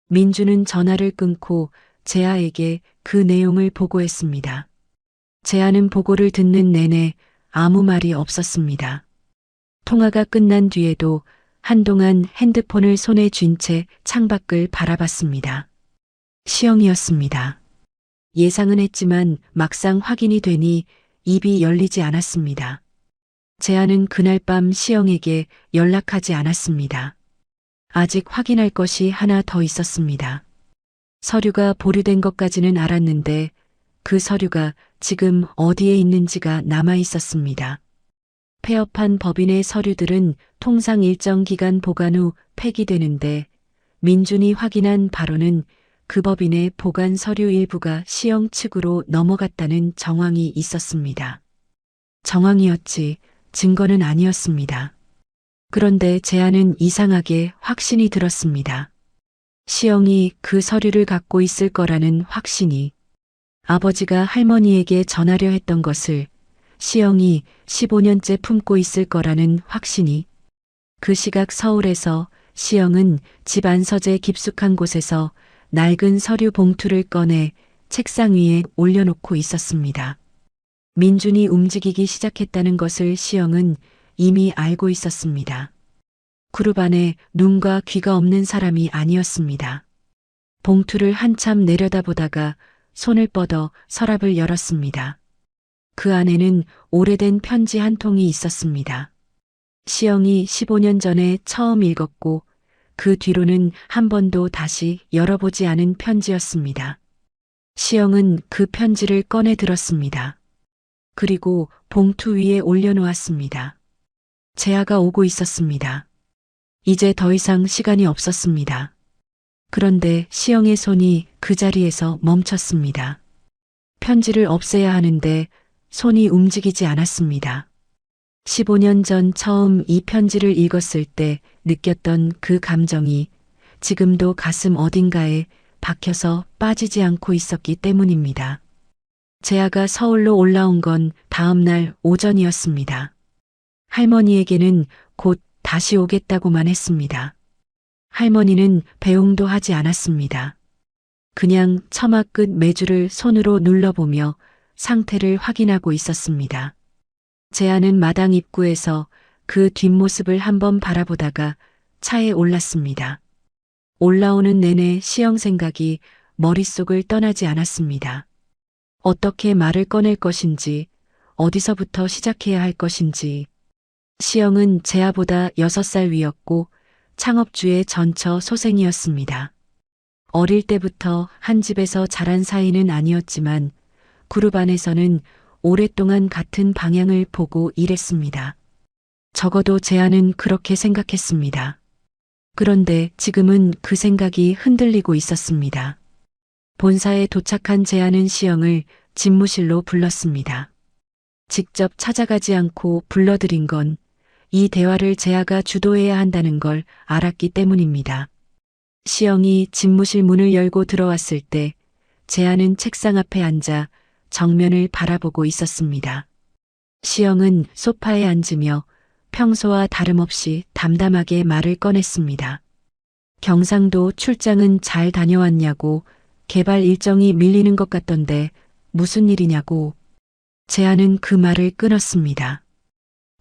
민준은 전화를 끊고 제아에게 그 내용을 보고했습니다. 제아는 보고를 듣는 내내 아무 말이 없었습니다. 통화가 끝난 뒤에도 한동안 핸드폰을 손에 쥔 채 창밖을 바라봤습니다. 시형이었습니다. 예상은 했지만 막상 확인이 되니 입이 열리지 않았습니다. 재한은 그날 밤 시영에게 연락하지 않았습니다. 아직 확인할 것이 하나 더 있었습니다. 서류가 보류된 것까지는 알았는데 그 서류가 지금 어디에 있는지가 남아 있었습니다. 폐업한 법인의 서류들은 통상 일정 기간 보관 후 폐기되는데 민준이 확인한 바로는 그 법인의 보관 서류 일부가 시영 측으로 넘어갔다는 정황이 있었습니다. 정황이었지 증거는 아니었습니다. 그런데 재한은 이상하게 확신이 들었습니다. 시영이 그 서류를 갖고 있을 거라는 확신이, 아버지가 할머니에게 전하려 했던 것을 시영이 15년째 품고 있을 거라는 확신이, 그 시각 서울에서 시영은 집 안서재 깊숙한 곳에서 낡은 서류 봉투를 꺼내 책상 위에 올려놓고 있었습니다. 민준이 움직이기 시작했다는 것을 시영은 이미 알고 있었습니다. 그룹 안에 눈과 귀가 없는 사람이 아니었습니다. 봉투를 한참 내려다보다가 손을 뻗어 서랍을 열었습니다. 그 안에는 오래된 편지 한 통이 있었습니다. 시영이 15년 전에 처음 읽었고 그 뒤로는 한 번도 다시 열어보지 않은 편지였습니다. 시영은 그 편지를 꺼내 들었습니다. 그리고 봉투 위에 올려놓았습니다. 재하가 오고 있었습니다. 이제 더 이상 시간이 없었습니다. 그런데 시영의 손이 그 자리에서 멈췄습니다. 편지를 없애야 하는데 손이 움직이지 않았습니다. 15년 전 처음 이 편지를 읽었을 때 느꼈던 그 감정이 지금도 가슴 어딘가에 박혀서 빠지지 않고 있었기 때문입니다. 재하가 서울로 올라온 건 다음 날 오전이었습니다. 할머니에게는 곧 다시 오겠다고만 했습니다. 할머니는 배웅도 하지 않았습니다. 그냥 처마 끝 메주를 손으로 눌러보며 상태를 확인하고 있었습니다. 재하는 마당 입구에서 그 뒷모습을 한번 바라보다가 차에 올랐습니다. 올라오는 내내 시영 생각이 머릿속을 떠나지 않았습니다. 어떻게 말을 꺼낼 것인지, 어디서부터 시작해야 할 것인지. 시영은 재하보다 6살 위였고 창업주의 전처 소생이었습니다. 어릴 때부터 한 집에서 자란 사이는 아니었지만 그룹 안에서는 오랫동안 같은 방향을 보고 일했습니다. 적어도 재하는 그렇게 생각했습니다. 그런데 지금은 그 생각이 흔들리고 있었습니다. 본사에 도착한 재하는 시영을 집무실로 불렀습니다. 직접 찾아가지 않고 불러들인 건 이 대화를 재하가 주도해야 한다는 걸 알았기 때문입니다. 시영이 집무실 문을 열고 들어왔을 때 재하는 책상 앞에 앉아 정면을 바라보고 있었습니다. 시영은 소파에 앉으며 평소와 다름없이 담담하게 말을 꺼냈습니다. 경상도 출장은 잘 다녀왔냐고, 개발 일정이 밀리는 것 같던데 무슨 일이냐고. 재하는 그 말을 끊었습니다.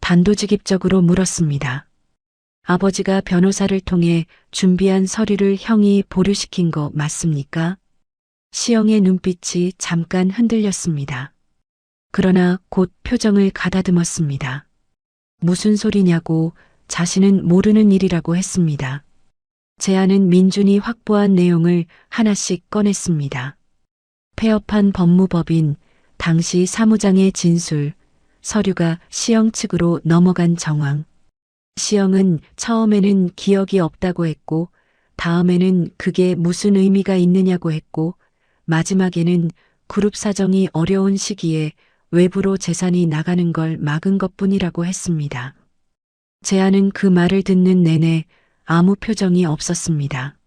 단도직입적으로 물었습니다. 아버지가 변호사를 통해 준비한 서류를 형이 보류시킨 거 맞습니까? 시영의 눈빛이 잠깐 흔들렸습니다. 그러나 곧 표정을 가다듬었습니다. 무슨 소리냐고, 자신은 모르는 일이라고 했습니다. 재하는 민준이 확보한 내용을 하나씩 꺼냈습니다. 폐업한 법무법인, 당시 사무장의 진술, 서류가 시영 측으로 넘어간 정황. 시영은 처음에는 기억이 없다고 했고, 다음에는 그게 무슨 의미가 있느냐고 했고, 마지막에는 그룹 사정이 어려운 시기에 외부로 재산이 나가는 걸 막은 것뿐이라고 했습니다. 재하는 그 말을 듣는 내내 아무 표정이 없었습니다.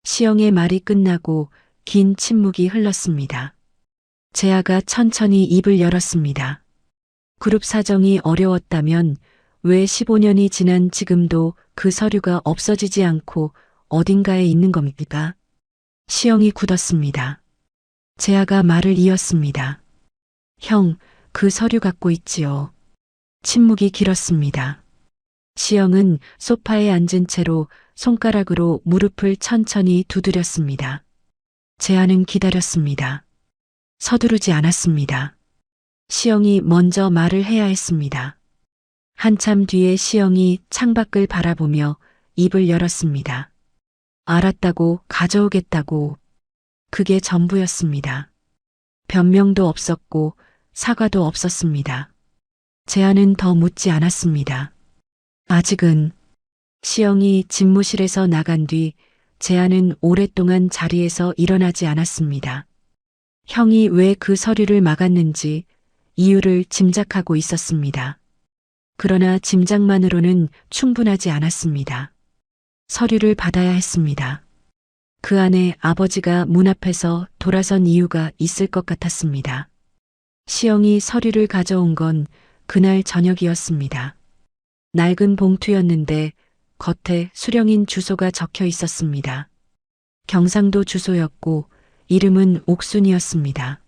시영의 말이 끝나고 긴 침묵이 흘렀습니다. 재하가 천천히 입을 열었습니다. 그룹 사정이 어려웠다면 왜 15년이 지난 지금도 그 서류가 없어지지 않고 어딘가에 있는 겁니까? 시영이 굳었습니다. 재하가 말을 이었습니다. 형, 그 서류 갖고 있지요. 침묵이 길었습니다. 시영은 소파에 앉은 채로 손가락으로 무릎을 천천히 두드렸습니다. 재하는 기다렸습니다. 서두르지 않았습니다. 시영이 먼저 말을 해야 했습니다. 한참 뒤에 시영이 창밖을 바라보며 입을 열었습니다. 알았다고, 가져오겠다고. 그게 전부였습니다. 변명도 없었고 사과도 없었습니다. 재한은 더 묻지 않았습니다. 아직은. 시영이 집무실에서 나간 뒤 재한은 오랫동안 자리에서 일어나지 않았습니다. 형이 왜 그 서류를 막았는지 이유를 짐작하고 있었습니다. 그러나 짐작만으로는 충분하지 않았습니다. 서류를 받아야 했습니다. 그 안에 아버지가 문 앞에서 돌아선 이유가 있을 것 같았습니다. 시영이 서류를 가져온 건 그날 저녁이었습니다. 낡은 봉투였는데 겉에 수령인 주소가 적혀 있었습니다. 경상도 주소였고 이름은 옥순이었습니다.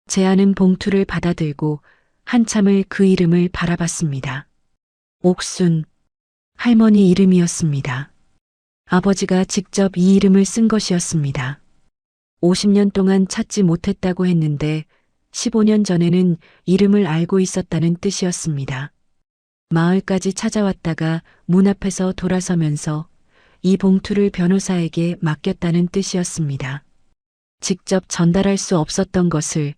재한은 봉투를 받아들고 한참을 그 이름을 바라봤습니다. 옥순, 할머니 이름이었습니다. 아버지가 직접 이 이름을 쓴 것이었습니다. 50년 동안 찾지 못했다고 했는데 15년 전에는 이름을 알고 있었다는 뜻이었습니다. 마을까지 찾아왔다가 문 앞에서 돌아서면서 이 봉투를 변호사에게 맡겼다는 뜻이었습니다. 직접 전달할 수 없었던 것을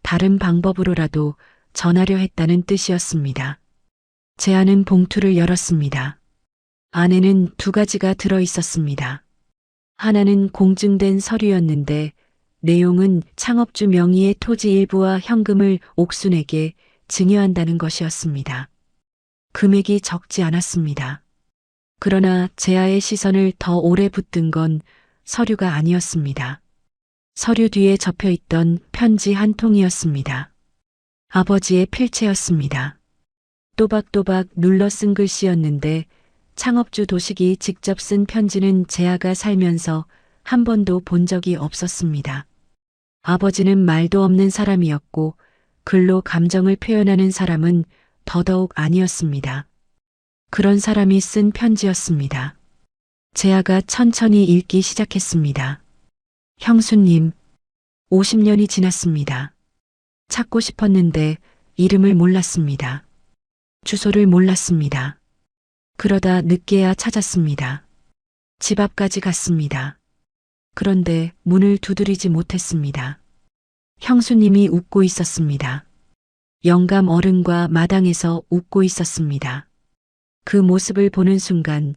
다른 방법으로라도 전하려 했다는 뜻이었습니다. 재한은 봉투를 열었습니다. 안에는 두 가지가 들어 있었습니다. 하나는 공증된 서류였는데 내용은 창업주 명의의 토지 일부와 현금을 옥순에게 증여한다는 것이었습니다. 금액이 적지 않았습니다. 그러나 재하의 시선을 더 오래 붙든 건 서류가 아니었습니다. 서류 뒤에 접혀 있던 편지 한 통이었습니다. 아버지의 필체였습니다. 또박또박 눌러 쓴 글씨였는데 창업주 도식이 직접 쓴 편지는 재하가 살면서 한 번도 본 적이 없었습니다. 아버지는 말도 없는 사람이었고 글로 감정을 표현하는 사람은 더더욱 아니었습니다. 그런 사람이 쓴 편지였습니다. 재하가 천천히 읽기 시작했습니다. 형수님, 50년이 지났습니다. 찾고 싶었는데 이름을 몰랐습니다. 주소를 몰랐습니다. 그러다 늦게야 찾았습니다. 집 앞까지 갔습니다. 그런데 문을 두드리지 못했습니다. 형수님이 웃고 있었습니다. 영감 어른과 마당에서 웃고 있었습니다. 그 모습을 보는 순간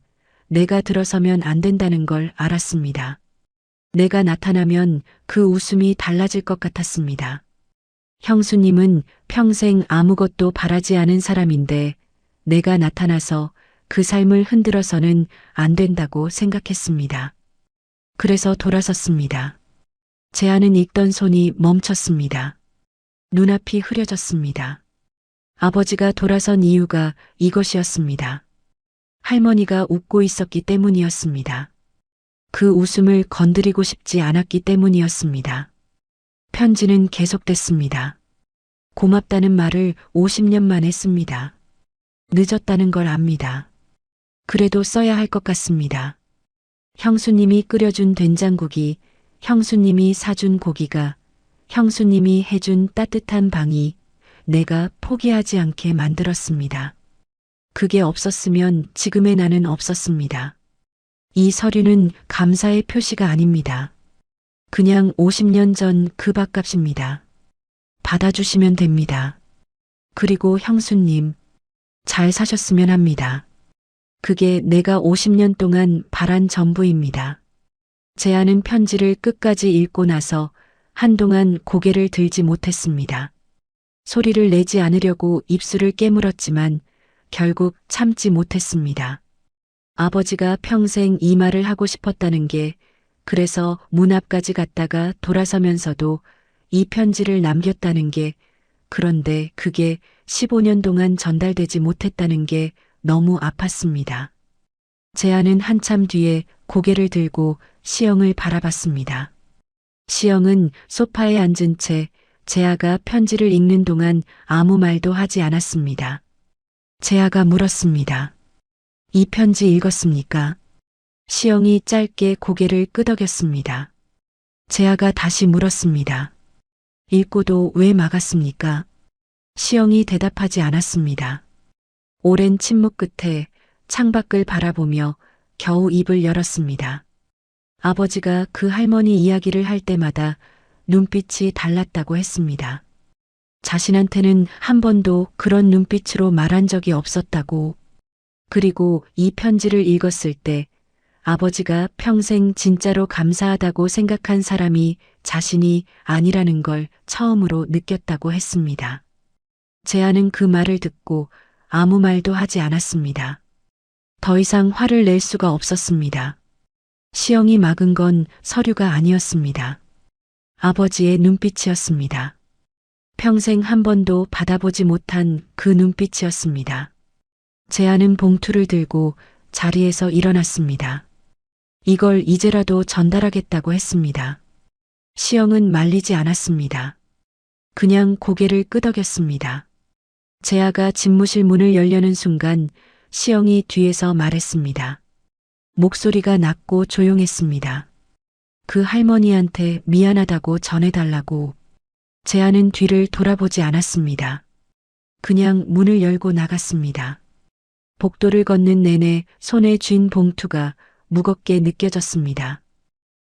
내가 들어서면 안 된다는 걸 알았습니다. 내가 나타나면 그 웃음이 달라질 것 같았습니다. 형수님은 평생 아무것도 바라지 않은 사람인데 내가 나타나서 그 삶을 흔들어서는 안 된다고 생각했습니다. 그래서 돌아섰습니다. 재하는 읽던 손이 멈췄습니다. 눈앞이 흐려졌습니다. 아버지가 돌아선 이유가 이것이었습니다. 할머니가 웃고 있었기 때문이었습니다. 그 웃음을 건드리고 싶지 않았기 때문이었습니다. 편지는 계속됐습니다. 고맙다는 말을 50년 만에 씁니다. 늦었다는 걸 압니다. 그래도 써야 할 것 같습니다. 형수님이 끓여준 된장국이, 형수님이 사준 고기가, 형수님이 해준 따뜻한 방이 내가 포기하지 않게 만들었습니다. 그게 없었으면 지금의 나는 없었습니다. 이 서류는 감사의 표시가 아닙니다. 그냥 50년 전 그 밥값입니다. 받아주시면 됩니다. 그리고 형수님, 잘 사셨으면 합니다. 그게 내가 50년 동안 바란 전부입니다. 재하는 편지를 끝까지 읽고 나서 한동안 고개를 들지 못했습니다. 소리를 내지 않으려고 입술을 깨물었지만 결국 참지 못했습니다. 아버지가 평생 이 말을 하고 싶었다는 게, 그래서 문 앞까지 갔다가 돌아서면서도 이 편지를 남겼다는 게, 그런데 그게 15년 동안 전달되지 못했다는 게 너무 아팠습니다. 재하는 한참 뒤에 고개를 들고 시영을 바라봤습니다. 시영은 소파에 앉은 채 재하가 편지를 읽는 동안 아무 말도 하지 않았습니다. 재하가 물었습니다. 이 편지 읽었습니까? 시영이 짧게 고개를 끄덕였습니다. 재하가 다시 물었습니다. 읽고도 왜 막았습니까? 시영이 대답하지 않았습니다. 오랜 침묵 끝에 창밖을 바라보며 겨우 입을 열었습니다. 아버지가 그 할머니 이야기를 할 때마다 눈빛이 달랐다고 했습니다. 자신한테는 한 번도 그런 눈빛으로 말한 적이 없었다고. 그리고 이 편지를 읽었을 때 아버지가 평생 진짜로 감사하다고 생각한 사람이 자신이 아니라는 걸 처음으로 느꼈다고 했습니다. 재아는 그 말을 듣고 아무 말도 하지 않았습니다. 더 이상 화를 낼 수가 없었습니다. 시영이 막은 건 서류가 아니었습니다. 아버지의 눈빛이었습니다. 평생 한 번도 받아보지 못한 그 눈빛이었습니다. 재아는 봉투를 들고 자리에서 일어났습니다. 이걸 이제라도 전달하겠다고 했습니다. 시영은 말리지 않았습니다. 그냥 고개를 끄덕였습니다. 재아가 집무실 문을 열려는 순간 시영이 뒤에서 말했습니다. 목소리가 낮고 조용했습니다. 그 할머니한테 미안하다고 전해달라고. 재아는 뒤를 돌아보지 않았습니다. 그냥 문을 열고 나갔습니다. 복도를 걷는 내내 손에 쥔 봉투가 무겁게 느껴졌습니다.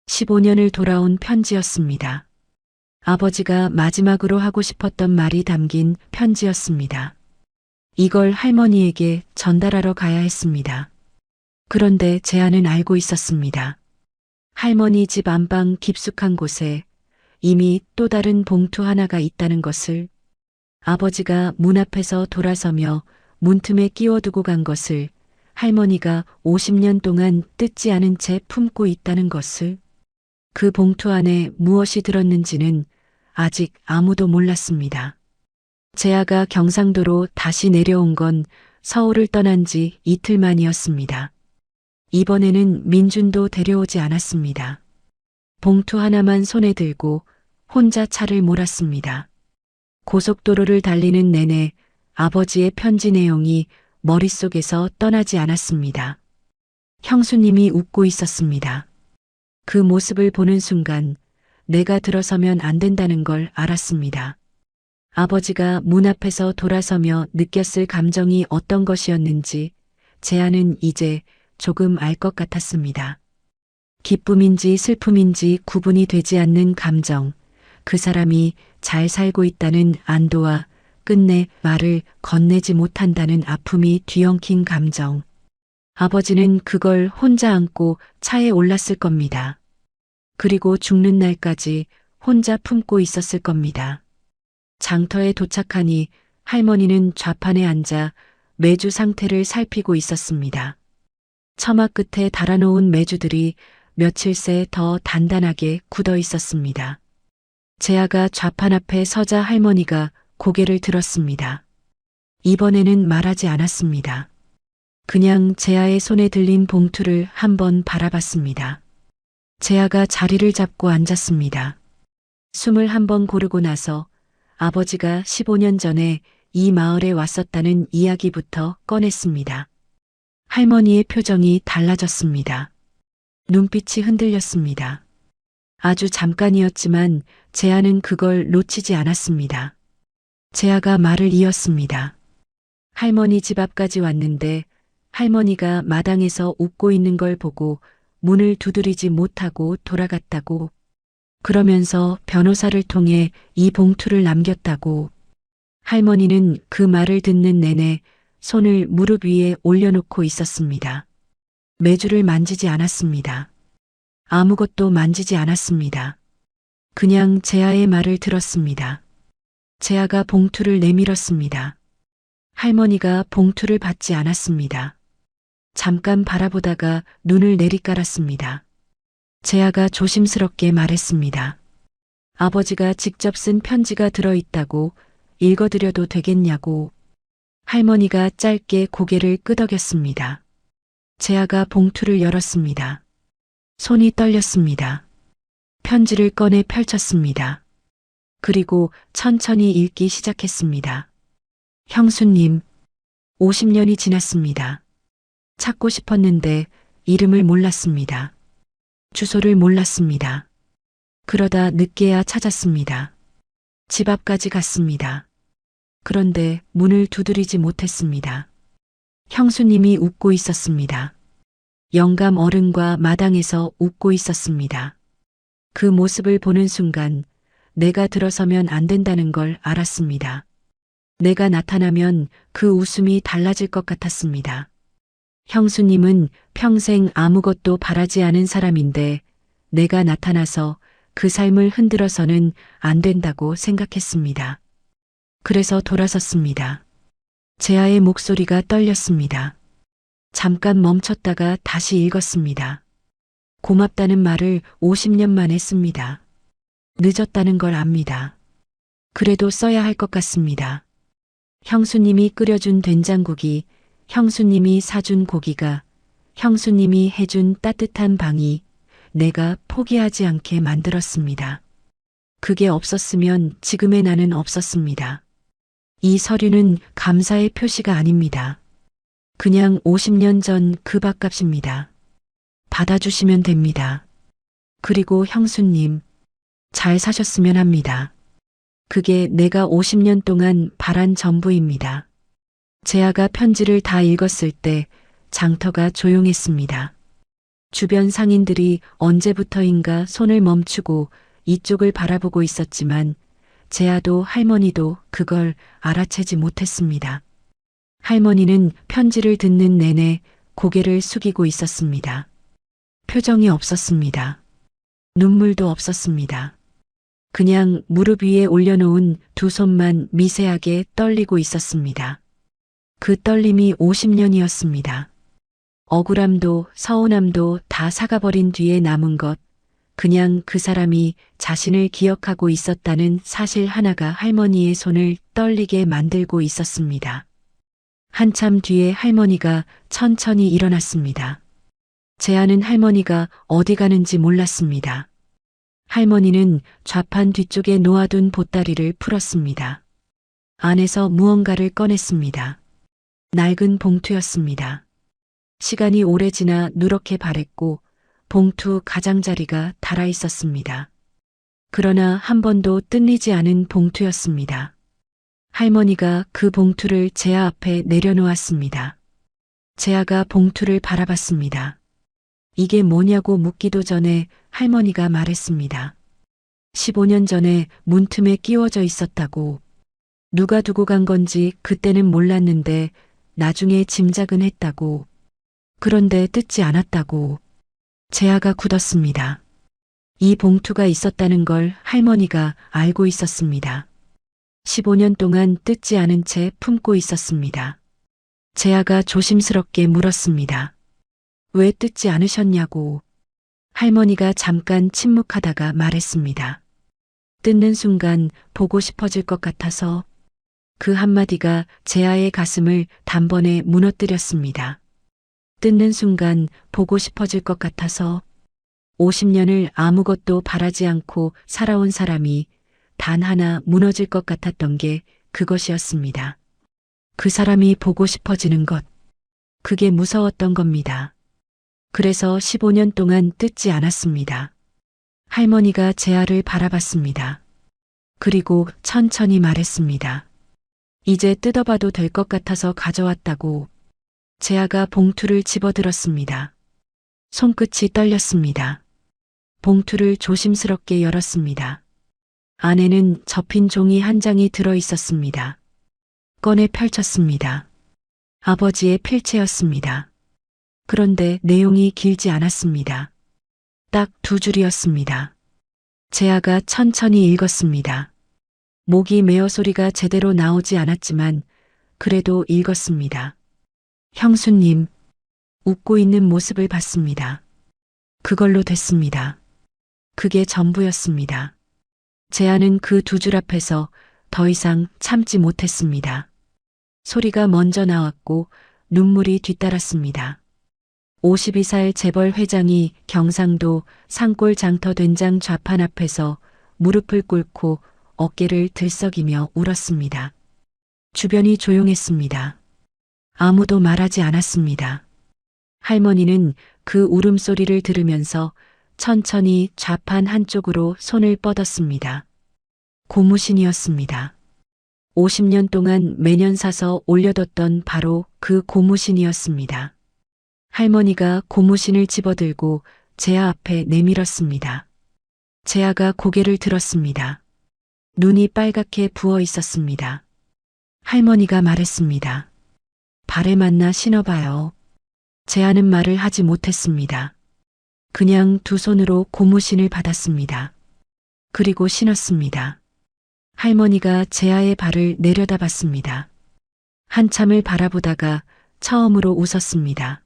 15년을 돌아온 편지였습니다. 아버지가 마지막으로 하고 싶었던 말이 담긴 편지였습니다. 이걸 할머니에게 전달하러 가야 했습니다. 그런데 재아는 알고 있었습니다. 할머니 집 안방 깊숙한 곳에 이미 또 다른 봉투 하나가 있다는 것을, 아버지가 문 앞에서 돌아서며 문틈에 끼워두고 간 것을 할머니가 50년 동안 뜯지 않은 채 품고 있다는 것을, 그 봉투 안에 무엇이 들었는지는 아직 아무도 몰랐습니다. 재아가 경상도로 다시 내려온 건 서울을 떠난 지 이틀 만이었습니다. 이번에는 민준도 데려오지 않았습니다. 봉투 하나만 손에 들고 혼자 차를 몰았습니다. 고속도로를 달리는 내내 아버지의 편지 내용이 머릿속에서 떠나지 않았습니다. 형수님이 웃고 있었습니다. 그 모습을 보는 순간 내가 들어서면 안 된다는 걸 알았습니다. 아버지가 문 앞에서 돌아서며 느꼈을 감정이 어떤 것이었는지 재아는 이제 조금 알 것 같았습니다. 기쁨인지 슬픔인지 구분이 되지 않는 감정, 그 사람이 잘 살고 있다는 안도와 끝내 말을 건네지 못한다는 아픔이 뒤엉킨 감정. 아버지는 그걸 혼자 안고 차에 올랐을 겁니다. 그리고 죽는 날까지 혼자 품고 있었을 겁니다. 장터에 도착하니 할머니는 좌판에 앉아 메주 상태를 살피고 있었습니다. 처마 끝에 달아놓은 메주들이 며칠 새 더 단단하게 굳어 있었습니다. 재아가 좌판 앞에 서자 할머니가 고개를 들었습니다. 이번에는 말하지 않았습니다. 그냥 재아의 손에 들린 봉투를 한번 바라봤습니다. 재아가 자리를 잡고 앉았습니다. 숨을 한번 고르고 나서 아버지가 15년 전에 이 마을에 왔었다는 이야기부터 꺼냈습니다. 할머니의 표정이 달라졌습니다. 눈빛이 흔들렸습니다. 아주 잠깐이었지만 재아는 그걸 놓치지 않았습니다. 재아가 말을 이었습니다. 할머니 집 앞까지 왔는데 할머니가 마당에서 웃고 있는 걸 보고 문을 두드리지 못하고 돌아갔다고. 그러면서 변호사를 통해 이 봉투를 남겼다고. 할머니는 그 말을 듣는 내내 손을 무릎 위에 올려놓고 있었습니다. 메주를 만지지 않았습니다. 아무것도 만지지 않았습니다. 그냥 재아의 말을 들었습니다. 재아가 봉투를 내밀었습니다. 할머니가 봉투를 받지 않았습니다. 잠깐 바라보다가 눈을 내리깔았습니다. 재아가 조심스럽게 말했습니다. 아버지가 직접 쓴 편지가 들어있다고. 읽어드려도 되겠냐고. 할머니가 짧게 고개를 끄덕였습니다. 재아가 봉투를 열었습니다. 손이 떨렸습니다. 편지를 꺼내 펼쳤습니다. 그리고 천천히 읽기 시작했습니다. 형수님, 50년이 지났습니다. 찾고 싶었는데 이름을 몰랐습니다. 주소를 몰랐습니다. 그러다 늦게야 찾았습니다. 집 앞까지 갔습니다. 그런데 문을 두드리지 못했습니다. 형수님이 웃고 있었습니다. 영감 어른과 마당에서 웃고 있었습니다. 그 모습을 보는 순간 내가 들어서면 안 된다는 걸 알았습니다. 내가 나타나면 그 웃음이 달라질 것 같았습니다. 형수님은 평생 아무것도 바라지 않은 사람인데 내가 나타나서 그 삶을 흔들어서는 안 된다고 생각했습니다. 그래서 돌아섰습니다. 재아의 목소리가 떨렸습니다. 잠깐 멈췄다가 다시 읽었습니다. 고맙다는 말을 50년 만에 씁니다. 늦었다는 걸 압니다. 그래도 써야 할 것 같습니다. 형수님이 끓여준 된장국이, 형수님이 사준 고기가, 형수님이 해준 따뜻한 방이 내가 포기하지 않게 만들었습니다. 그게 없었으면 지금의 나는 없었습니다. 이 서류는 감사의 표시가 아닙니다. 그냥 50년 전 그 밥값입니다. 받아주시면 됩니다. 그리고 형수님, 잘 사셨으면 합니다. 그게 내가 50년 동안 바란 전부입니다. 재아가 편지를 다 읽었을 때 장터가 조용했습니다. 주변 상인들이 언제부터인가 손을 멈추고 이쪽을 바라보고 있었지만 재아도 할머니도 그걸 알아채지 못했습니다. 할머니는 편지를 듣는 내내 고개를 숙이고 있었습니다. 표정이 없었습니다. 눈물도 없었습니다. 그냥 무릎 위에 올려놓은 두 손만 미세하게 떨리고 있었습니다. 그 떨림이 50년이었습니다. 억울함도 서운함도 다 사가버린 뒤에 남은 것, 그냥 그 사람이 자신을 기억하고 있었다는 사실 하나가 할머니의 손을 떨리게 만들고 있었습니다. 한참 뒤에 할머니가 천천히 일어났습니다. 재아는 할머니가 어디 가는지 몰랐습니다. 할머니는 좌판 뒤쪽에 놓아둔 보따리를 풀었습니다. 안에서 무언가를 꺼냈습니다. 낡은 봉투였습니다. 시간이 오래 지나 누렇게 바랬고 봉투 가장자리가 닳아 있었습니다. 그러나 한 번도 뜯리지 않은 봉투였습니다. 할머니가 그 봉투를 재아 앞에 내려놓았습니다. 재아가 봉투를 바라봤습니다. 이게 뭐냐고 묻기도 전에 할머니가 말했습니다. 15년 전에 문틈에 끼워져 있었다고. 누가 두고 간 건지 그때는 몰랐는데 나중에 짐작은 했다고. 그런데 뜯지 않았다고. 재아가 굳었습니다. 이 봉투가 있었다는 걸 할머니가 알고 있었습니다. 15년 동안 뜯지 않은 채 품고 있었습니다. 재아가 조심스럽게 물었습니다. 왜 뜯지 않으셨냐고. 할머니가 잠깐 침묵하다가 말했습니다. 뜯는 순간 보고 싶어질 것 같아서. 그 한마디가 재아의 가슴을 단번에 무너뜨렸습니다. 뜯는 순간 보고 싶어질 것 같아서. 50년을 아무것도 바라지 않고 살아온 사람이 단 하나 무너질 것 같았던 게 그것이었습니다. 그 사람이 보고 싶어지는 것. 그게 무서웠던 겁니다. 그래서 15년 동안 뜯지 않았습니다. 할머니가 재아를 바라봤습니다. 그리고 천천히 말했습니다. 이제 뜯어봐도 될 것 같아서 가져왔다고. 재아가 봉투를 집어들었습니다. 손끝이 떨렸습니다. 봉투를 조심스럽게 열었습니다. 안에는 접힌 종이 한 장이 들어 있었습니다. 꺼내 펼쳤습니다. 아버지의 필체였습니다. 그런데 내용이 길지 않았습니다. 딱 두 줄이었습니다. 재아가 천천히 읽었습니다. 목이 메어 소리가 제대로 나오지 않았지만 그래도 읽었습니다. 형수님, 웃고 있는 모습을 봤습니다. 그걸로 됐습니다. 그게 전부였습니다. 재아는 그 두 줄 앞에서 더 이상 참지 못했습니다. 소리가 먼저 나왔고 눈물이 뒤따랐습니다. 52살 재벌 회장이 경상도 산골 장터 된장 좌판 앞에서 무릎을 꿇고 어깨를 들썩이며 울었습니다. 주변이 조용했습니다. 아무도 말하지 않았습니다. 할머니는 그 울음소리를 들으면서 천천히 좌판 한쪽으로 손을 뻗었습니다. 고무신이었습니다. 50년 동안 매년 사서 올려뒀던 바로 그 고무신이었습니다. 할머니가 고무신을 집어들고 재아 앞에 내밀었습니다. 재아가 고개를 들었습니다. 눈이 빨갛게 부어 있었습니다. 할머니가 말했습니다. 발에 맞나 신어봐요. 재아는 말을 하지 못했습니다. 그냥 두 손으로 고무신을 받았습니다. 그리고 신었습니다. 할머니가 재아의 발을 내려다봤습니다. 한참을 바라보다가 처음으로 웃었습니다.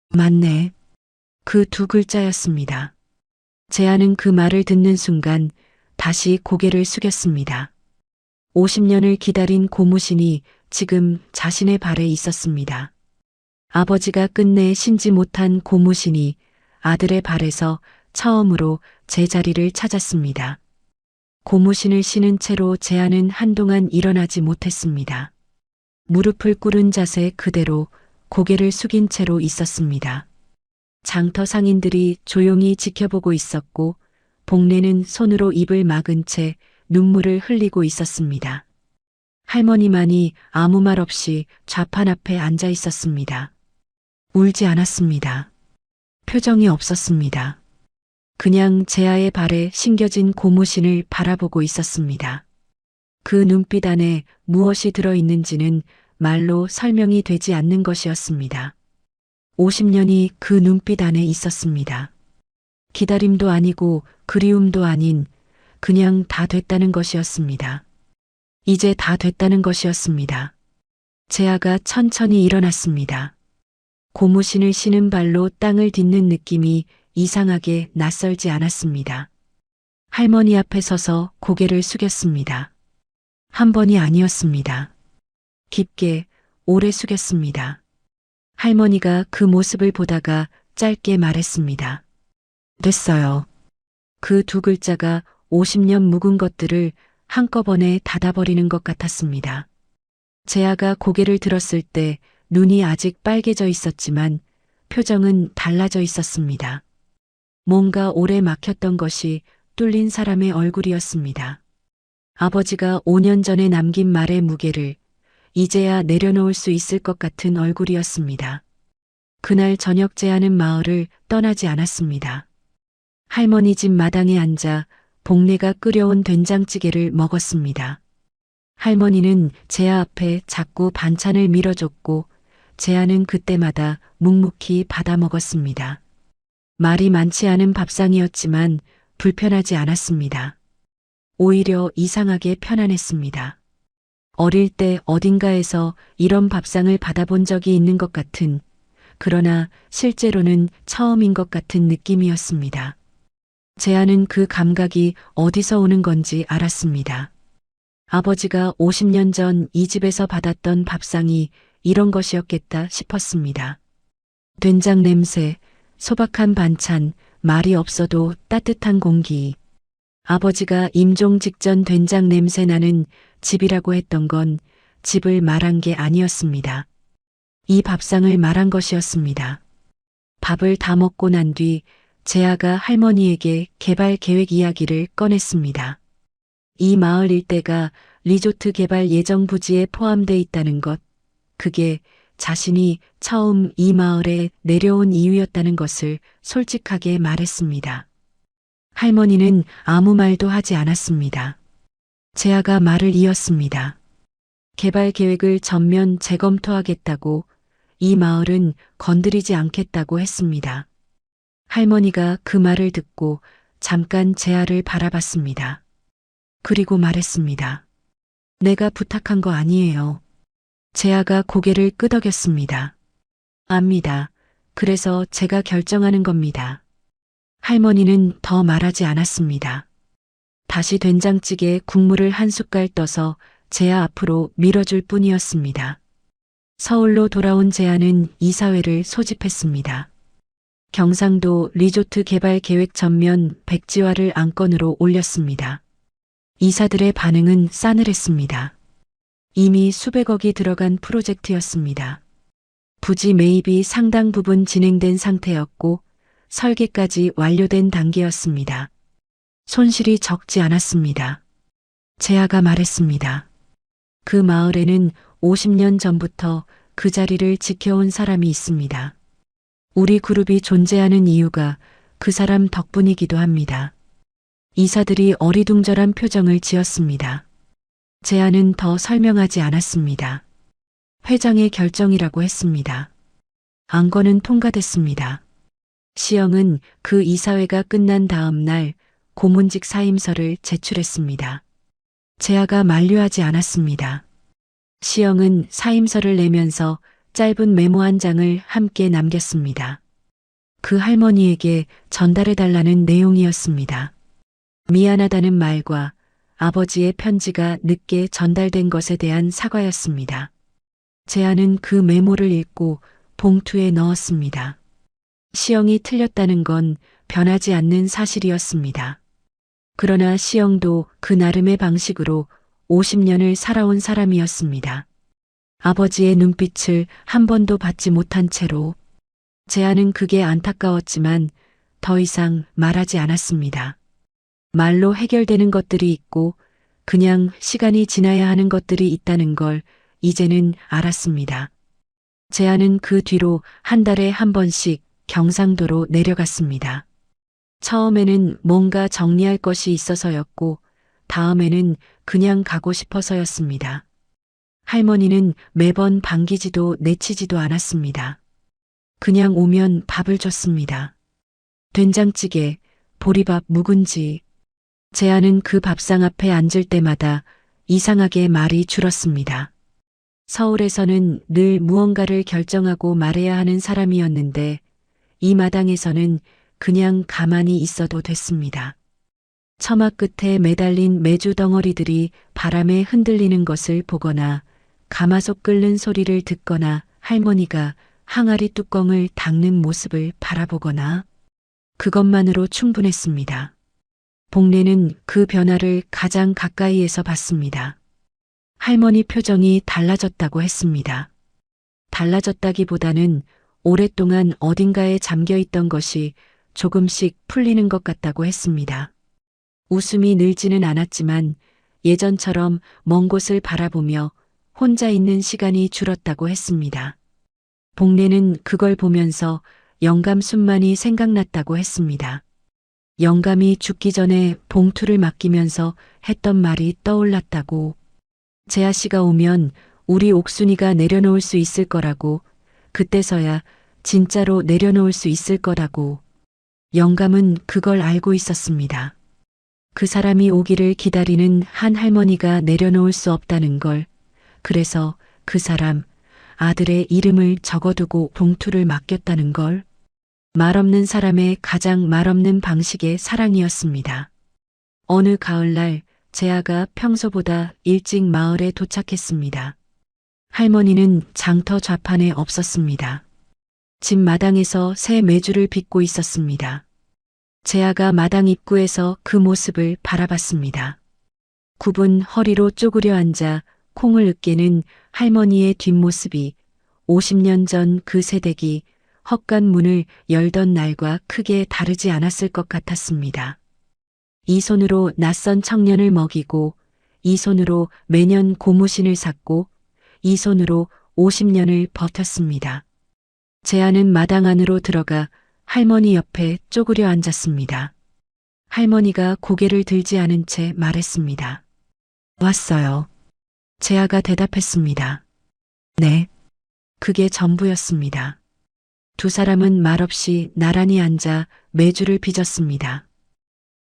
맞네. 그 두 글자였습니다. 재아는 그 말을 듣는 순간 다시 고개를 숙였습니다. 50년을 기다린 고무신이 지금 자신의 발에 있었습니다. 아버지가 끝내 신지 못한 고무신이 아들의 발에서 처음으로 제자리를 찾았습니다. 고무신을 신은 채로 재아는 한동안 일어나지 못했습니다. 무릎을 꿇은 자세 그대로 고개를 숙인 채로 있었습니다. 장터 상인들이 조용히 지켜보고 있었고 복례는 손으로 입을 막은 채 눈물을 흘리고 있었습니다. 할머니만이 아무 말 없이 좌판 앞에 앉아 있었습니다. 울지 않았습니다. 표정이 없었습니다. 그냥 재아의 발에 신겨진 고무신을 바라보고 있었습니다. 그 눈빛 안에 무엇이 들어있는지는 말로 설명이 되지 않는 것이었습니다. 50년이 그 눈빛 안에 있었습니다. 기다림도 아니고 그리움도 아닌 그냥 다 됐다는 것이었습니다. 이제 다 됐다는 것이었습니다. 재아가 천천히 일어났습니다. 고무신을 신은 발로 땅을 딛는 느낌이 이상하게 낯설지 않았습니다. 할머니 앞에 서서 고개를 숙였습니다. 한 번이 아니었습니다. 깊게, 오래 숙였습니다. 할머니가 그 모습을 보다가 짧게 말했습니다. 됐어요. 그 두 글자가 50년 묵은 것들을 한꺼번에 닫아버리는 것 같았습니다. 재아가 고개를 들었을 때 눈이 아직 빨개져 있었지만 표정은 달라져 있었습니다. 뭔가 오래 막혔던 것이 뚫린 사람의 얼굴이었습니다. 아버지가 5년 전에 남긴 말의 무게를 이제야 내려놓을 수 있을 것 같은 얼굴이었습니다. 그날 저녁 재아는 마을을 떠나지 않았습니다. 할머니 집 마당에 앉아 복내가 끓여온 된장찌개를 먹었습니다. 할머니는 재아 앞에 자꾸 반찬을 밀어줬고 재아는 그때마다 묵묵히 받아 먹었습니다. 말이 많지 않은 밥상이었지만 불편하지 않았습니다. 오히려 이상하게 편안했습니다. 어릴 때 어딘가에서 이런 밥상을 받아본 적이 있는 것 같은, 그러나 실제로는 처음인 것 같은 느낌이었습니다. 재아는 그 감각이 어디서 오는 건지 알았습니다. 아버지가 50년 전 이 집에서 받았던 밥상이 이런 것이었겠다 싶었습니다. 된장 냄새, 소박한 반찬, 말이 없어도 따뜻한 공기. 아버지가 임종 직전 된장 냄새 나는 집이라고 했던 건 집을 말한 게 아니었습니다. 이 밥상을 말한 것이었습니다. 밥을 다 먹고 난 뒤 재아가 할머니에게 개발 계획 이야기를 꺼냈습니다. 이 마을 일대가 리조트 개발 예정 부지에 포함돼 있다는 것, 그게 자신이 처음 이 마을에 내려온 이유였다는 것을 솔직하게 말했습니다. 할머니는 아무 말도 하지 않았습니다. 재아가 말을 이었습니다. 개발 계획을 전면 재검토하겠다고, 이 마을은 건드리지 않겠다고 했습니다. 할머니가 그 말을 듣고 잠깐 재아를 바라봤습니다. 그리고 말했습니다. 내가 부탁한 거 아니에요. 재아가 고개를 끄덕였습니다. 압니다. 그래서 제가 결정하는 겁니다. 할머니는 더 말하지 않았습니다. 다시 된장찌개에 국물을 한 숟갈 떠서 재아 앞으로 밀어줄 뿐이었습니다. 서울로 돌아온 재아는 이사회를 소집했습니다. 경상도 리조트 개발 계획 전면 백지화를 안건으로 올렸습니다. 이사들의 반응은 싸늘했습니다. 이미 수백억이 들어간 프로젝트였습니다. 부지 매입이 상당 부분 진행된 상태였고 설계까지 완료된 단계였습니다. 손실이 적지 않았습니다. 재아가 말했습니다. 그 마을에는 50년 전부터 그 자리를 지켜온 사람이 있습니다. 우리 그룹이 존재하는 이유가 그 사람 덕분이기도 합니다. 이사들이 어리둥절한 표정을 지었습니다. 제안은 더 설명하지 않았습니다. 회장의 결정이라고 했습니다. 안건은 통과됐습니다. 시영은 그 이사회가 끝난 다음 날 고문직 사임서를 제출했습니다. 재하가 만류하지 않았습니다. 시영은 사임서를 내면서 짧은 메모 한 장을 함께 남겼습니다. 그 할머니에게 전달해달라는 내용이었습니다. 미안하다는 말과 아버지의 편지가 늦게 전달된 것에 대한 사과였습니다. 재하는 그 메모를 읽고 봉투에 넣었습니다. 시영이 틀렸다는 건 변하지 않는 사실이었습니다. 그러나 시영도 그 나름의 방식으로 50년을 살아온 사람이었습니다. 아버지의 눈빛을 한 번도 받지 못한 채로 재하는 그게 안타까웠지만 더 이상 말하지 않았습니다. 말로 해결되는 것들이 있고 그냥 시간이 지나야 하는 것들이 있다는 걸 이제는 알았습니다. 재하는 그 뒤로 한 달에 한 번씩 경상도로 내려갔습니다. 처음에는 뭔가 정리할 것이 있어서였고 다음에는 그냥 가고 싶어서였습니다. 할머니는 매번 반기지도 내치지도 않았습니다. 그냥 오면 밥을 줬습니다. 된장찌개, 보리밥, 묵은지. 재하는 그 밥상 앞에 앉을 때마다 이상하게 말이 줄었습니다. 서울에서는 늘 무언가를 결정하고 말해야 하는 사람이었는데 이 마당에서는 그냥 가만히 있어도 됐습니다. 처마 끝에 매달린 메주 덩어리들이 바람에 흔들리는 것을 보거나 가마솥 끓는 소리를 듣거나 할머니가 항아리 뚜껑을 닦는 모습을 바라보거나 그것만으로 충분했습니다. 복례는 그 변화를 가장 가까이에서 봤습니다. 할머니 표정이 달라졌다고 했습니다. 달라졌다기보다는 오랫동안 어딘가에 잠겨 있던 것이 조금씩 풀리는 것 같다고 했습니다. 웃음이 늘지는 않았지만 예전처럼 먼 곳을 바라보며 혼자 있는 시간이 줄었다고 했습니다. 복례는 그걸 보면서 영감 순만이 생각났다고 했습니다. 영감이 죽기 전에 봉투를 맡기면서 했던 말이 떠올랐다고. 재하 씨가 오면 우리 옥순이가 내려놓을 수 있을 거라고, 그때서야 진짜로 내려놓을 수 있을 거라고. 영감은 그걸 알고 있었습니다. 그 사람이 오기를 기다리는 한 할머니가 내려놓을 수 없다는 걸. 그래서 그 사람, 아들의 이름을 적어두고 봉투를 맡겼다는 걸. 말없는 사람의 가장 말없는 방식의 사랑이었습니다. 어느 가을날 재하가 평소보다 일찍 마을에 도착했습니다. 할머니는 장터 좌판에 없었습니다. 집 마당에서 새 메주를 빚고 있었습니다. 재하가 마당 입구에서 그 모습을 바라봤습니다. 굽은 허리로 쪼그려 앉아 콩을 으깨는 할머니의 뒷모습이 50년 전 그 새댁이 헛간 문을 열던 날과 크게 다르지 않았을 것 같았습니다. 이 손으로 낯선 청년을 먹이고, 이 손으로 매년 고무신을 샀고, 이 손으로 50년을 버텼습니다. 재하는 마당 안으로 들어가 할머니 옆에 쪼그려 앉았습니다. 할머니가 고개를 들지 않은 채 말했습니다. 왔어요. 재하가 대답했습니다. 네. 그게 전부였습니다. 두 사람은 말없이 나란히 앉아 메주를 빚었습니다.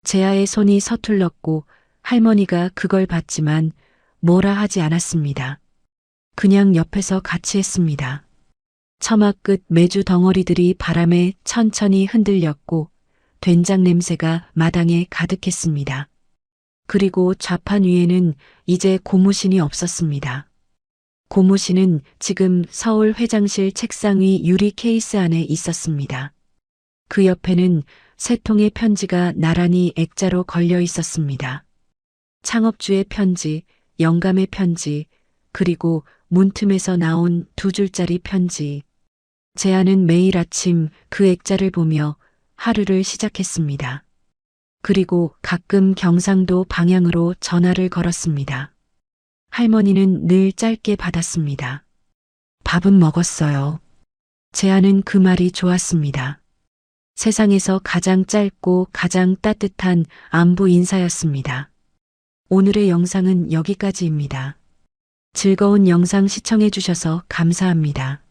재하의 손이 서툴렀고 할머니가 그걸 봤지만 뭐라 하지 않았습니다. 그냥 옆에서 같이 했습니다. 처마 끝 메주 덩어리들이 바람에 천천히 흔들렸고 된장 냄새가 마당에 가득했습니다. 그리고 좌판 위에는 이제 고무신이 없었습니다. 고무신은 지금 서울 회장실 책상 위 유리 케이스 안에 있었습니다. 그 옆에는 세 통의 편지가 나란히 액자로 걸려 있었습니다. 창업주의 편지, 영감의 편지, 그리고 문틈에서 나온 2줄짜리 편지. 재하는 매일 아침 그 액자를 보며 하루를 시작했습니다. 그리고 가끔 경상도 방향으로 전화를 걸었습니다. 할머니는 늘 짧게 받았습니다. 밥은 먹었어요. 재아는 그 말이 좋았습니다. 세상에서 가장 짧고 가장 따뜻한 안부 인사였습니다. 오늘의 영상은 여기까지입니다. 즐거운 영상 시청해 주셔서 감사합니다.